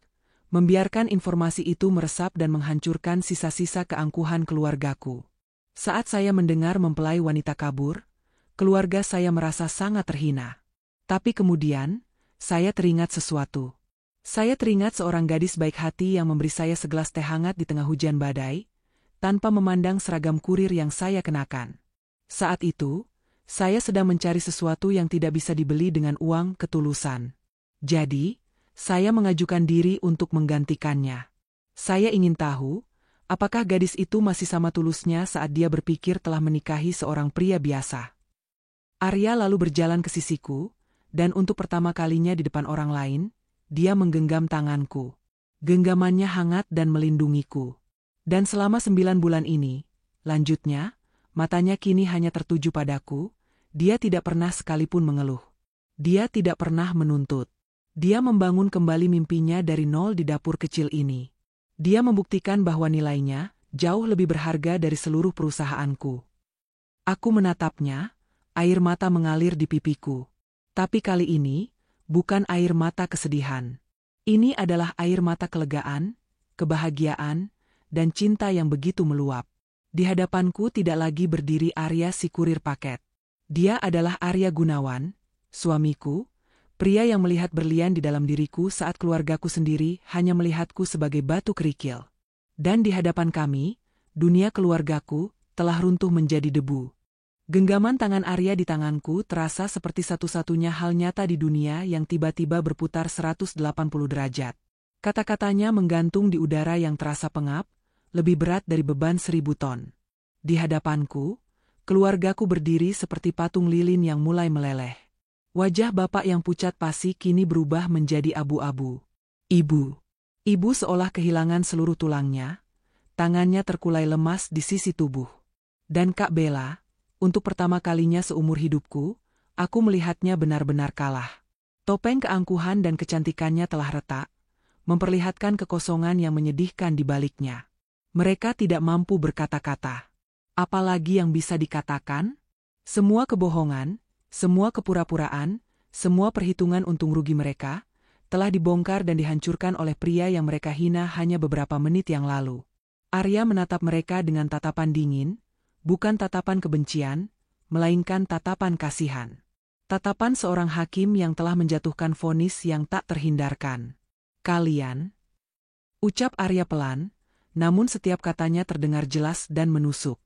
membiarkan informasi itu meresap dan menghancurkan sisa-sisa keangkuhan keluargaku. Saat saya mendengar mempelai wanita kabur, keluarga saya merasa sangat terhina. Tapi kemudian, saya teringat sesuatu. Saya teringat seorang gadis baik hati yang memberi saya segelas teh hangat di tengah hujan badai, tanpa memandang seragam kurir yang saya kenakan. Saat itu, saya sedang mencari sesuatu yang tidak bisa dibeli dengan uang ketulusan. Jadi, saya mengajukan diri untuk menggantikannya. Saya ingin tahu, apakah gadis itu masih sama tulusnya saat dia berpikir telah menikahi seorang pria biasa. Arya lalu berjalan ke sisiku, dan untuk pertama kalinya di depan orang lain, dia menggenggam tanganku. Genggamannya hangat dan melindungiku. Dan selama 9 bulan ini, lanjutnya, matanya kini hanya tertuju padaku, dia tidak pernah sekalipun mengeluh. Dia tidak pernah menuntut. Dia membangun kembali mimpinya dari nol di dapur kecil ini. Dia membuktikan bahwa nilainya jauh lebih berharga dari seluruh perusahaanku. Aku menatapnya, air mata mengalir di pipiku. Tapi kali ini, bukan air mata kesedihan. Ini adalah air mata kelegaan, kebahagiaan, dan cinta yang begitu meluap. Di hadapanku tidak lagi berdiri Arya si kurir paket. Dia adalah Arya Gunawan, suamiku, pria yang melihat berlian di dalam diriku saat keluargaku sendiri hanya melihatku sebagai batu kerikil. Dan di hadapan kami, dunia keluargaku telah runtuh menjadi debu. Genggaman tangan Arya di tanganku terasa seperti satu-satunya hal nyata di dunia yang tiba-tiba berputar 180 derajat. Kata-katanya menggantung di udara yang terasa pengap, lebih berat dari beban 1000 ton. Di hadapanku, keluargaku berdiri seperti patung lilin yang mulai meleleh. Wajah bapak yang pucat pasi kini berubah menjadi abu-abu. Ibu seolah kehilangan seluruh tulangnya, tangannya terkulai lemas di sisi tubuh. Dan Kak Bella, untuk pertama kalinya seumur hidupku, aku melihatnya benar-benar kalah. Topeng keangkuhan dan kecantikannya telah retak, memperlihatkan kekosongan yang menyedihkan di baliknya. Mereka tidak mampu berkata-kata. Apalagi yang bisa dikatakan? Semua kebohongan, semua kepura-puraan, semua perhitungan untung rugi mereka, telah dibongkar dan dihancurkan oleh pria yang mereka hina hanya beberapa menit yang lalu. Arya menatap mereka dengan tatapan dingin, bukan tatapan kebencian, melainkan tatapan kasihan. Tatapan seorang hakim yang telah menjatuhkan vonis yang tak terhindarkan. Kalian? Ucap Arya pelan, namun setiap katanya terdengar jelas dan menusuk.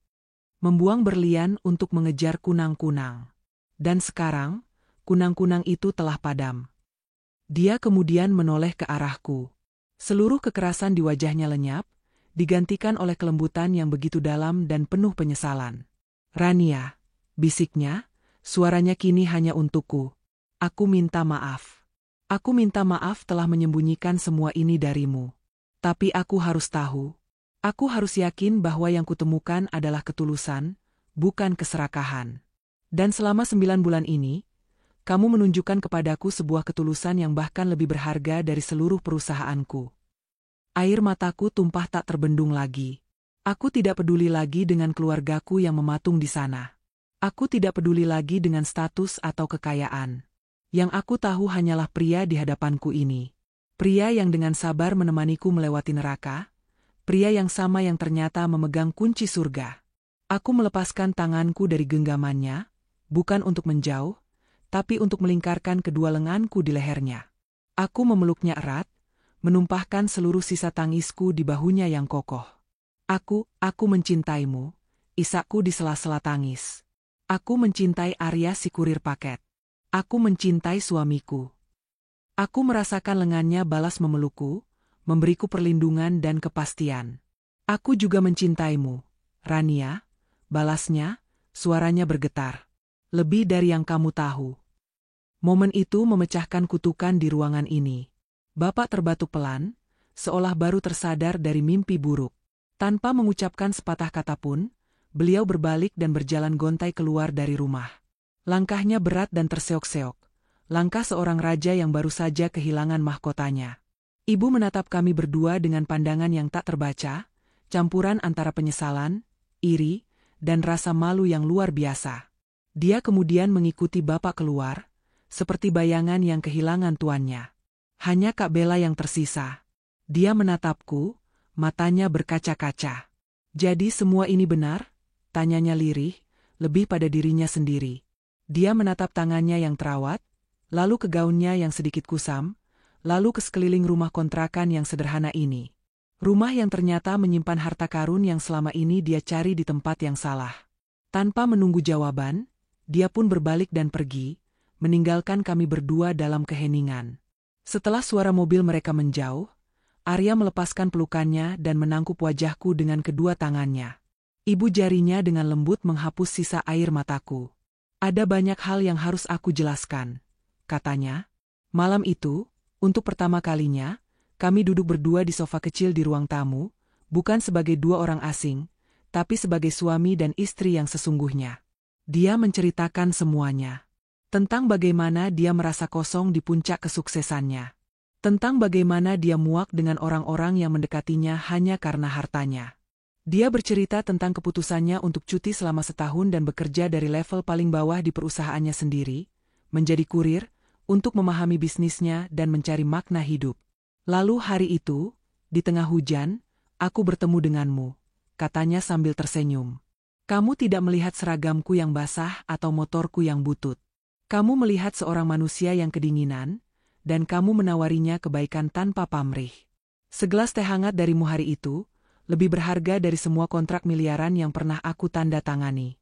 Membuang berlian untuk mengejar kunang-kunang. Dan sekarang, kunang-kunang itu telah padam. Dia kemudian menoleh ke arahku. Seluruh kekerasan di wajahnya lenyap, digantikan oleh kelembutan yang begitu dalam dan penuh penyesalan. Rania, bisiknya, suaranya kini hanya untukku. Aku minta maaf. Aku minta maaf telah menyembunyikan semua ini darimu. Tapi aku harus tahu. Aku harus yakin bahwa yang kutemukan adalah ketulusan, bukan keserakahan. Dan selama 9 bulan ini, kamu menunjukkan kepadaku sebuah ketulusan yang bahkan lebih berharga dari seluruh perusahaanku. Air mataku tumpah tak terbendung lagi. Aku tidak peduli lagi dengan keluargaku yang mematung di sana. Aku tidak peduli lagi dengan status atau kekayaan. Yang aku tahu hanyalah pria di hadapanku ini. Pria yang dengan sabar menemaniku melewati neraka. Pria yang sama yang ternyata memegang kunci surga. Aku melepaskan tanganku dari genggamannya, bukan untuk menjauh, tapi untuk melingkarkan kedua lenganku di lehernya. Aku memeluknya erat, menumpahkan seluruh sisa tangisku di bahunya yang kokoh. Aku mencintaimu, isakku di sela-sela tangis. Aku mencintai Arya si kurir paket. Aku mencintai suamiku. Aku merasakan lengannya balas memelukku, memberiku perlindungan dan kepastian. Aku juga mencintaimu, Rania, balasnya, suaranya bergetar. Lebih dari yang kamu tahu. Momen itu memecahkan kutukan di ruangan ini. Bapak terbatuk pelan, seolah baru tersadar dari mimpi buruk. Tanpa mengucapkan sepatah kata pun, beliau berbalik dan berjalan gontai keluar dari rumah. Langkahnya berat dan terseok-seok. Langkah seorang raja yang baru saja kehilangan mahkotanya. Ibu menatap kami berdua dengan pandangan yang tak terbaca, campuran antara penyesalan, iri, dan rasa malu yang luar biasa. Dia kemudian mengikuti bapak keluar, seperti bayangan yang kehilangan tuannya. Hanya Kak Bella yang tersisa. Dia menatapku, matanya berkaca-kaca. Jadi semua ini benar? Tanyanya lirih, lebih pada dirinya sendiri. Dia menatap tangannya yang terawat, lalu ke gaunnya yang sedikit kusam, lalu ke sekeliling rumah kontrakan yang sederhana ini. Rumah yang ternyata menyimpan harta karun yang selama ini dia cari di tempat yang salah. Tanpa menunggu jawaban, dia pun berbalik dan pergi, meninggalkan kami berdua dalam keheningan. Setelah suara mobil mereka menjauh, Arya melepaskan pelukannya dan menangkup wajahku dengan kedua tangannya. Ibu jarinya dengan lembut menghapus sisa air mataku. Ada banyak hal yang harus aku jelaskan, katanya. Malam itu, untuk pertama kalinya, kami duduk berdua di sofa kecil di ruang tamu, bukan sebagai dua orang asing, tapi sebagai suami dan istri yang sesungguhnya. Dia menceritakan semuanya. Tentang bagaimana dia merasa kosong di puncak kesuksesannya. Tentang bagaimana dia muak dengan orang-orang yang mendekatinya hanya karena hartanya. Dia bercerita tentang keputusannya untuk cuti selama setahun dan bekerja dari level paling bawah di perusahaannya sendiri, menjadi kurir, untuk memahami bisnisnya dan mencari makna hidup. Lalu hari itu, di tengah hujan, aku bertemu denganmu, katanya sambil tersenyum. Kamu tidak melihat seragamku yang basah atau motorku yang butut. Kamu melihat seorang manusia yang kedinginan, dan kamu menawarinya kebaikan tanpa pamrih. Segelas teh hangat darimu hari itu, lebih berharga dari semua kontrak miliaran yang pernah aku tanda tangani.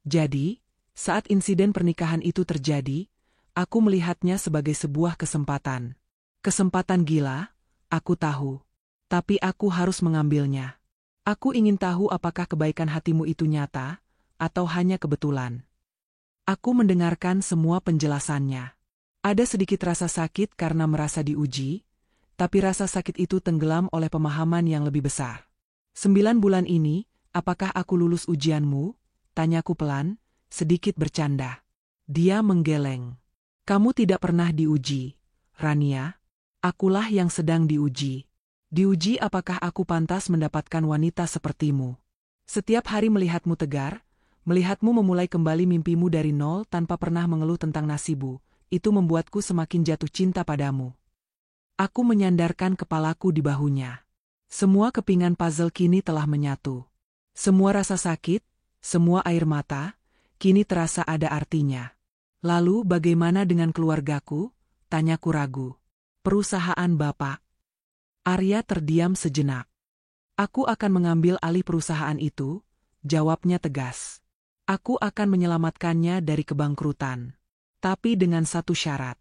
Jadi, saat insiden pernikahan itu terjadi, aku melihatnya sebagai sebuah kesempatan. Kesempatan gila, aku tahu. Tapi aku harus mengambilnya. Aku ingin tahu apakah kebaikan hatimu itu nyata, atau hanya kebetulan. Aku mendengarkan semua penjelasannya. Ada sedikit rasa sakit karena merasa diuji, tapi rasa sakit itu tenggelam oleh pemahaman yang lebih besar. 9 bulan ini, apakah aku lulus ujianmu? Tanyaku pelan, sedikit bercanda. Dia menggeleng. Kamu tidak pernah diuji, Rania. Akulah yang sedang diuji. Diuji apakah aku pantas mendapatkan wanita sepertimu. Setiap hari melihatmu tegar, melihatmu memulai kembali mimpimu dari nol tanpa pernah mengeluh tentang nasibmu, itu membuatku semakin jatuh cinta padamu. Aku menyandarkan kepalaku di bahunya. Semua kepingan puzzle kini telah menyatu. Semua rasa sakit, semua air mata, kini terasa ada artinya. Lalu bagaimana dengan keluargaku? Tanyaku ragu. Perusahaan Bapak. Arya terdiam sejenak. Aku akan mengambil alih perusahaan itu, jawabnya tegas. Aku akan menyelamatkannya dari kebangkrutan. Tapi dengan satu syarat.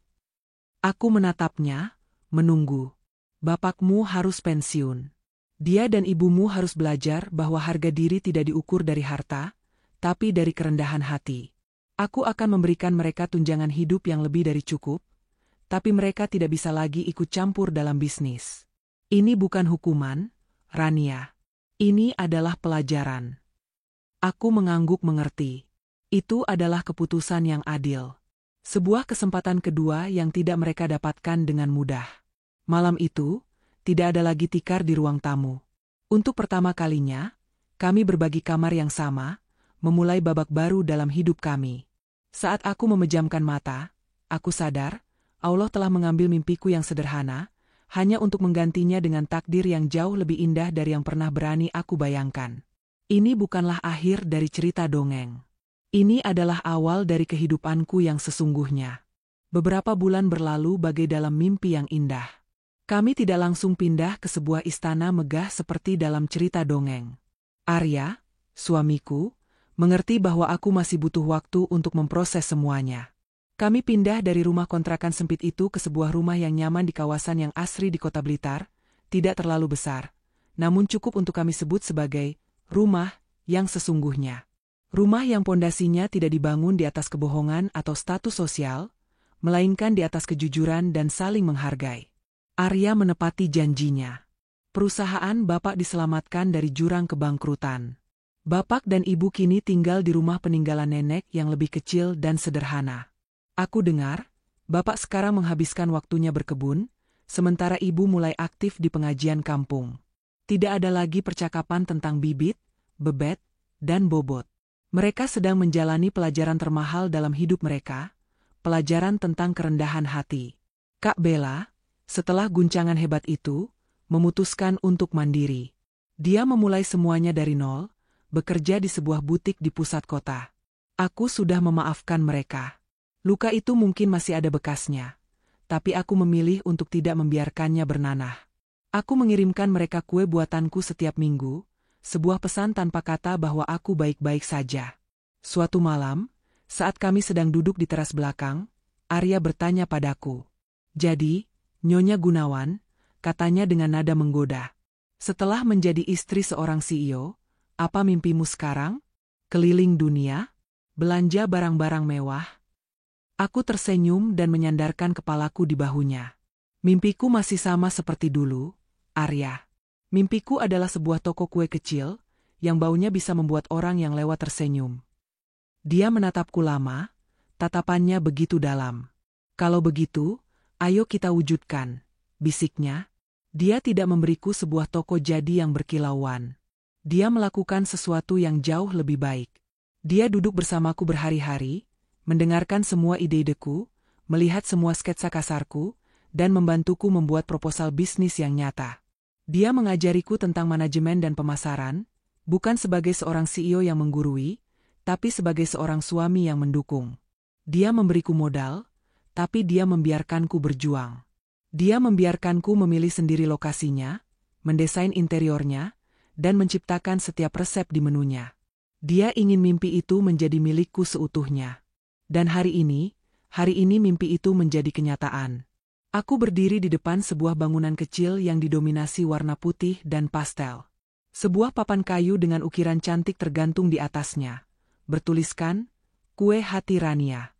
Aku menatapnya, menunggu. Bapakmu harus pensiun. Dia dan ibumu harus belajar bahwa harga diri tidak diukur dari harta, tapi dari kerendahan hati. Aku akan memberikan mereka tunjangan hidup yang lebih dari cukup, tapi mereka tidak bisa lagi ikut campur dalam bisnis. Ini bukan hukuman, Rania. Ini adalah pelajaran. Aku mengangguk mengerti. Itu adalah keputusan yang adil. Sebuah kesempatan kedua yang tidak mereka dapatkan dengan mudah. Malam itu, tidak ada lagi tikar di ruang tamu. Untuk pertama kalinya, kami berbagi kamar yang sama, memulai babak baru dalam hidup kami. Saat aku memejamkan mata, aku sadar, Allah telah mengambil mimpiku yang sederhana, hanya untuk menggantinya dengan takdir yang jauh lebih indah dari yang pernah berani aku bayangkan. Ini bukanlah akhir dari cerita dongeng. Ini adalah awal dari kehidupanku yang sesungguhnya. Beberapa bulan berlalu bagai dalam mimpi yang indah. Kami tidak langsung pindah ke sebuah istana megah seperti dalam cerita dongeng. Arya, suamiku, mengerti bahwa aku masih butuh waktu untuk memproses semuanya. Kami pindah dari rumah kontrakan sempit itu ke sebuah rumah yang nyaman di kawasan yang asri di Kota Blitar, tidak terlalu besar, namun cukup untuk kami sebut sebagai rumah yang sesungguhnya. Rumah yang pondasinya tidak dibangun di atas kebohongan atau status sosial, melainkan di atas kejujuran dan saling menghargai. Arya menepati janjinya. Perusahaan Bapak diselamatkan dari jurang kebangkrutan. Bapak dan Ibu kini tinggal di rumah peninggalan nenek yang lebih kecil dan sederhana. Aku dengar, Bapak sekarang menghabiskan waktunya berkebun, sementara Ibu mulai aktif di pengajian kampung. Tidak ada lagi percakapan tentang bibit, bebet, dan bobot. Mereka sedang menjalani pelajaran termahal dalam hidup mereka, pelajaran tentang kerendahan hati. Kak Bella, setelah guncangan hebat itu, memutuskan untuk mandiri. Dia memulai semuanya dari nol, bekerja di sebuah butik di pusat kota. Aku sudah memaafkan mereka. Luka itu mungkin masih ada bekasnya, tapi aku memilih untuk tidak membiarkannya bernanah. Aku mengirimkan mereka kue buatanku setiap minggu, sebuah pesan tanpa kata bahwa aku baik-baik saja. Suatu malam, saat kami sedang duduk di teras belakang, Arya bertanya padaku. "Jadi, Nyonya Gunawan," katanya dengan nada menggoda, "setelah menjadi istri seorang CEO, apa mimpimu sekarang? Keliling dunia? Belanja barang-barang mewah?" Aku tersenyum dan menyandarkan kepalaku di bahunya. "Mimpiku masih sama seperti dulu, Arya. Mimpiku adalah sebuah toko kue kecil, yang baunya bisa membuat orang yang lewat tersenyum." Dia menatapku lama, tatapannya begitu dalam. "Kalau begitu, ayo kita wujudkan," bisiknya. Dia tidak memberiku sebuah toko jadi yang berkilauan. Dia melakukan sesuatu yang jauh lebih baik. Dia duduk bersamaku berhari-hari, mendengarkan semua ide-ideku, melihat semua sketsa kasarku, dan membantuku membuat proposal bisnis yang nyata. Dia mengajariku tentang manajemen dan pemasaran, bukan sebagai seorang CEO yang menggurui, tapi sebagai seorang suami yang mendukung. Dia memberiku modal, tapi dia membiarkanku berjuang. Dia membiarkanku memilih sendiri lokasinya, mendesain interiornya, dan menciptakan setiap resep di menunya. Dia ingin mimpi itu menjadi milikku seutuhnya. Dan hari ini mimpi itu menjadi kenyataan. Aku berdiri di depan sebuah bangunan kecil yang didominasi warna putih dan pastel. Sebuah papan kayu dengan ukiran cantik tergantung di atasnya. Bertuliskan, "Kue Hati Rania."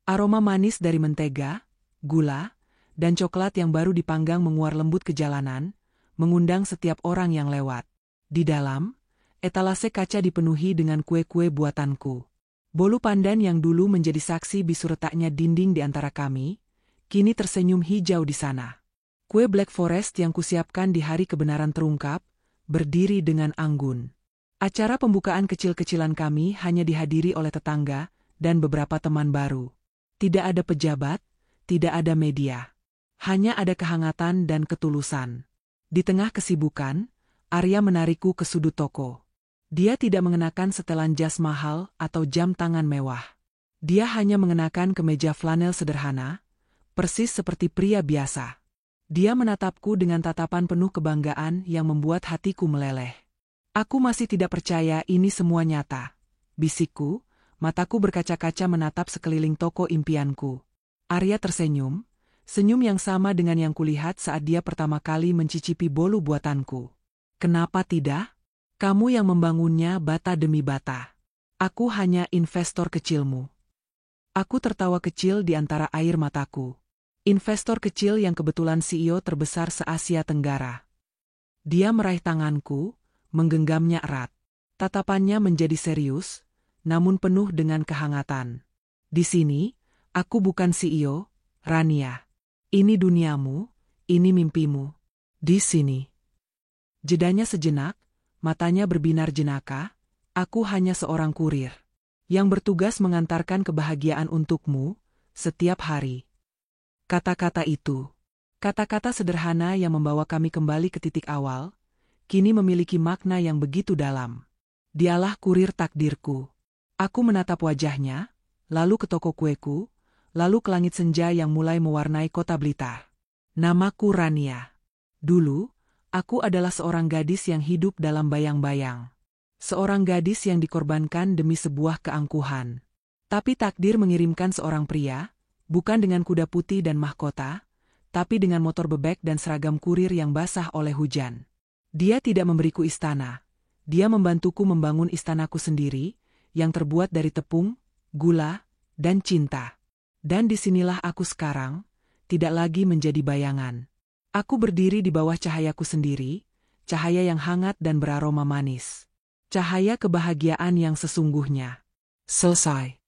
Aroma manis dari mentega, gula, dan coklat yang baru dipanggang menguar lembut ke jalanan, mengundang setiap orang yang lewat. Di dalam, etalase kaca dipenuhi dengan kue-kue buatanku. Bolu pandan yang dulu menjadi saksi bisu retaknya dinding di antara kami, kini tersenyum hijau di sana. Kue Black Forest yang kusiapkan di hari kebenaran terungkap, berdiri dengan anggun. Acara pembukaan kecil-kecilan kami hanya dihadiri oleh tetangga dan beberapa teman baru. Tidak ada pejabat, tidak ada media. Hanya ada kehangatan dan ketulusan. Di tengah kesibukan, Arya menarikku ke sudut toko. Dia tidak mengenakan setelan jas mahal atau jam tangan mewah. Dia hanya mengenakan kemeja flanel sederhana, persis seperti pria biasa. Dia menatapku dengan tatapan penuh kebanggaan yang membuat hatiku meleleh. "Aku masih tidak percaya ini semua nyata," bisikku, mataku berkaca-kaca menatap sekeliling toko impianku. Arya tersenyum, senyum yang sama dengan yang kulihat saat dia pertama kali mencicipi bolu buatanku. "Kenapa tidak? Kamu yang membangunnya bata demi bata. Aku hanya investor kecilmu." Aku tertawa kecil di antara air mataku. Investor kecil yang kebetulan CEO terbesar se-Asia Tenggara. Dia meraih tanganku, menggenggamnya erat. Tatapannya menjadi serius, namun penuh dengan kehangatan. "Di sini, aku bukan CEO, Rania. Ini duniamu, ini mimpimu. Di sini." Jedanya sejenak, matanya berbinar jenaka, "Aku hanya seorang kurir yang bertugas mengantarkan kebahagiaan untukmu setiap hari." Kata-kata itu, kata-kata sederhana yang membawa kami kembali ke titik awal, kini memiliki makna yang begitu dalam. Dialah kurir takdirku. Aku menatap wajahnya, lalu ke toko kueku, lalu ke langit senja yang mulai mewarnai kota Blitar. "Namaku Rania. Dulu, aku adalah seorang gadis yang hidup dalam bayang-bayang. Seorang gadis yang dikorbankan demi sebuah keangkuhan. Tapi takdir mengirimkan seorang pria, bukan dengan kuda putih dan mahkota, tapi dengan motor bebek dan seragam kurir yang basah oleh hujan. Dia tidak memberiku istana. Dia membantuku membangun istanaku sendiri, yang terbuat dari tepung, gula, dan cinta. Dan disinilah aku sekarang, tidak lagi menjadi bayangan. Aku berdiri di bawah cahayaku sendiri, cahaya yang hangat dan beraroma manis. Cahaya kebahagiaan yang sesungguhnya. Selesai.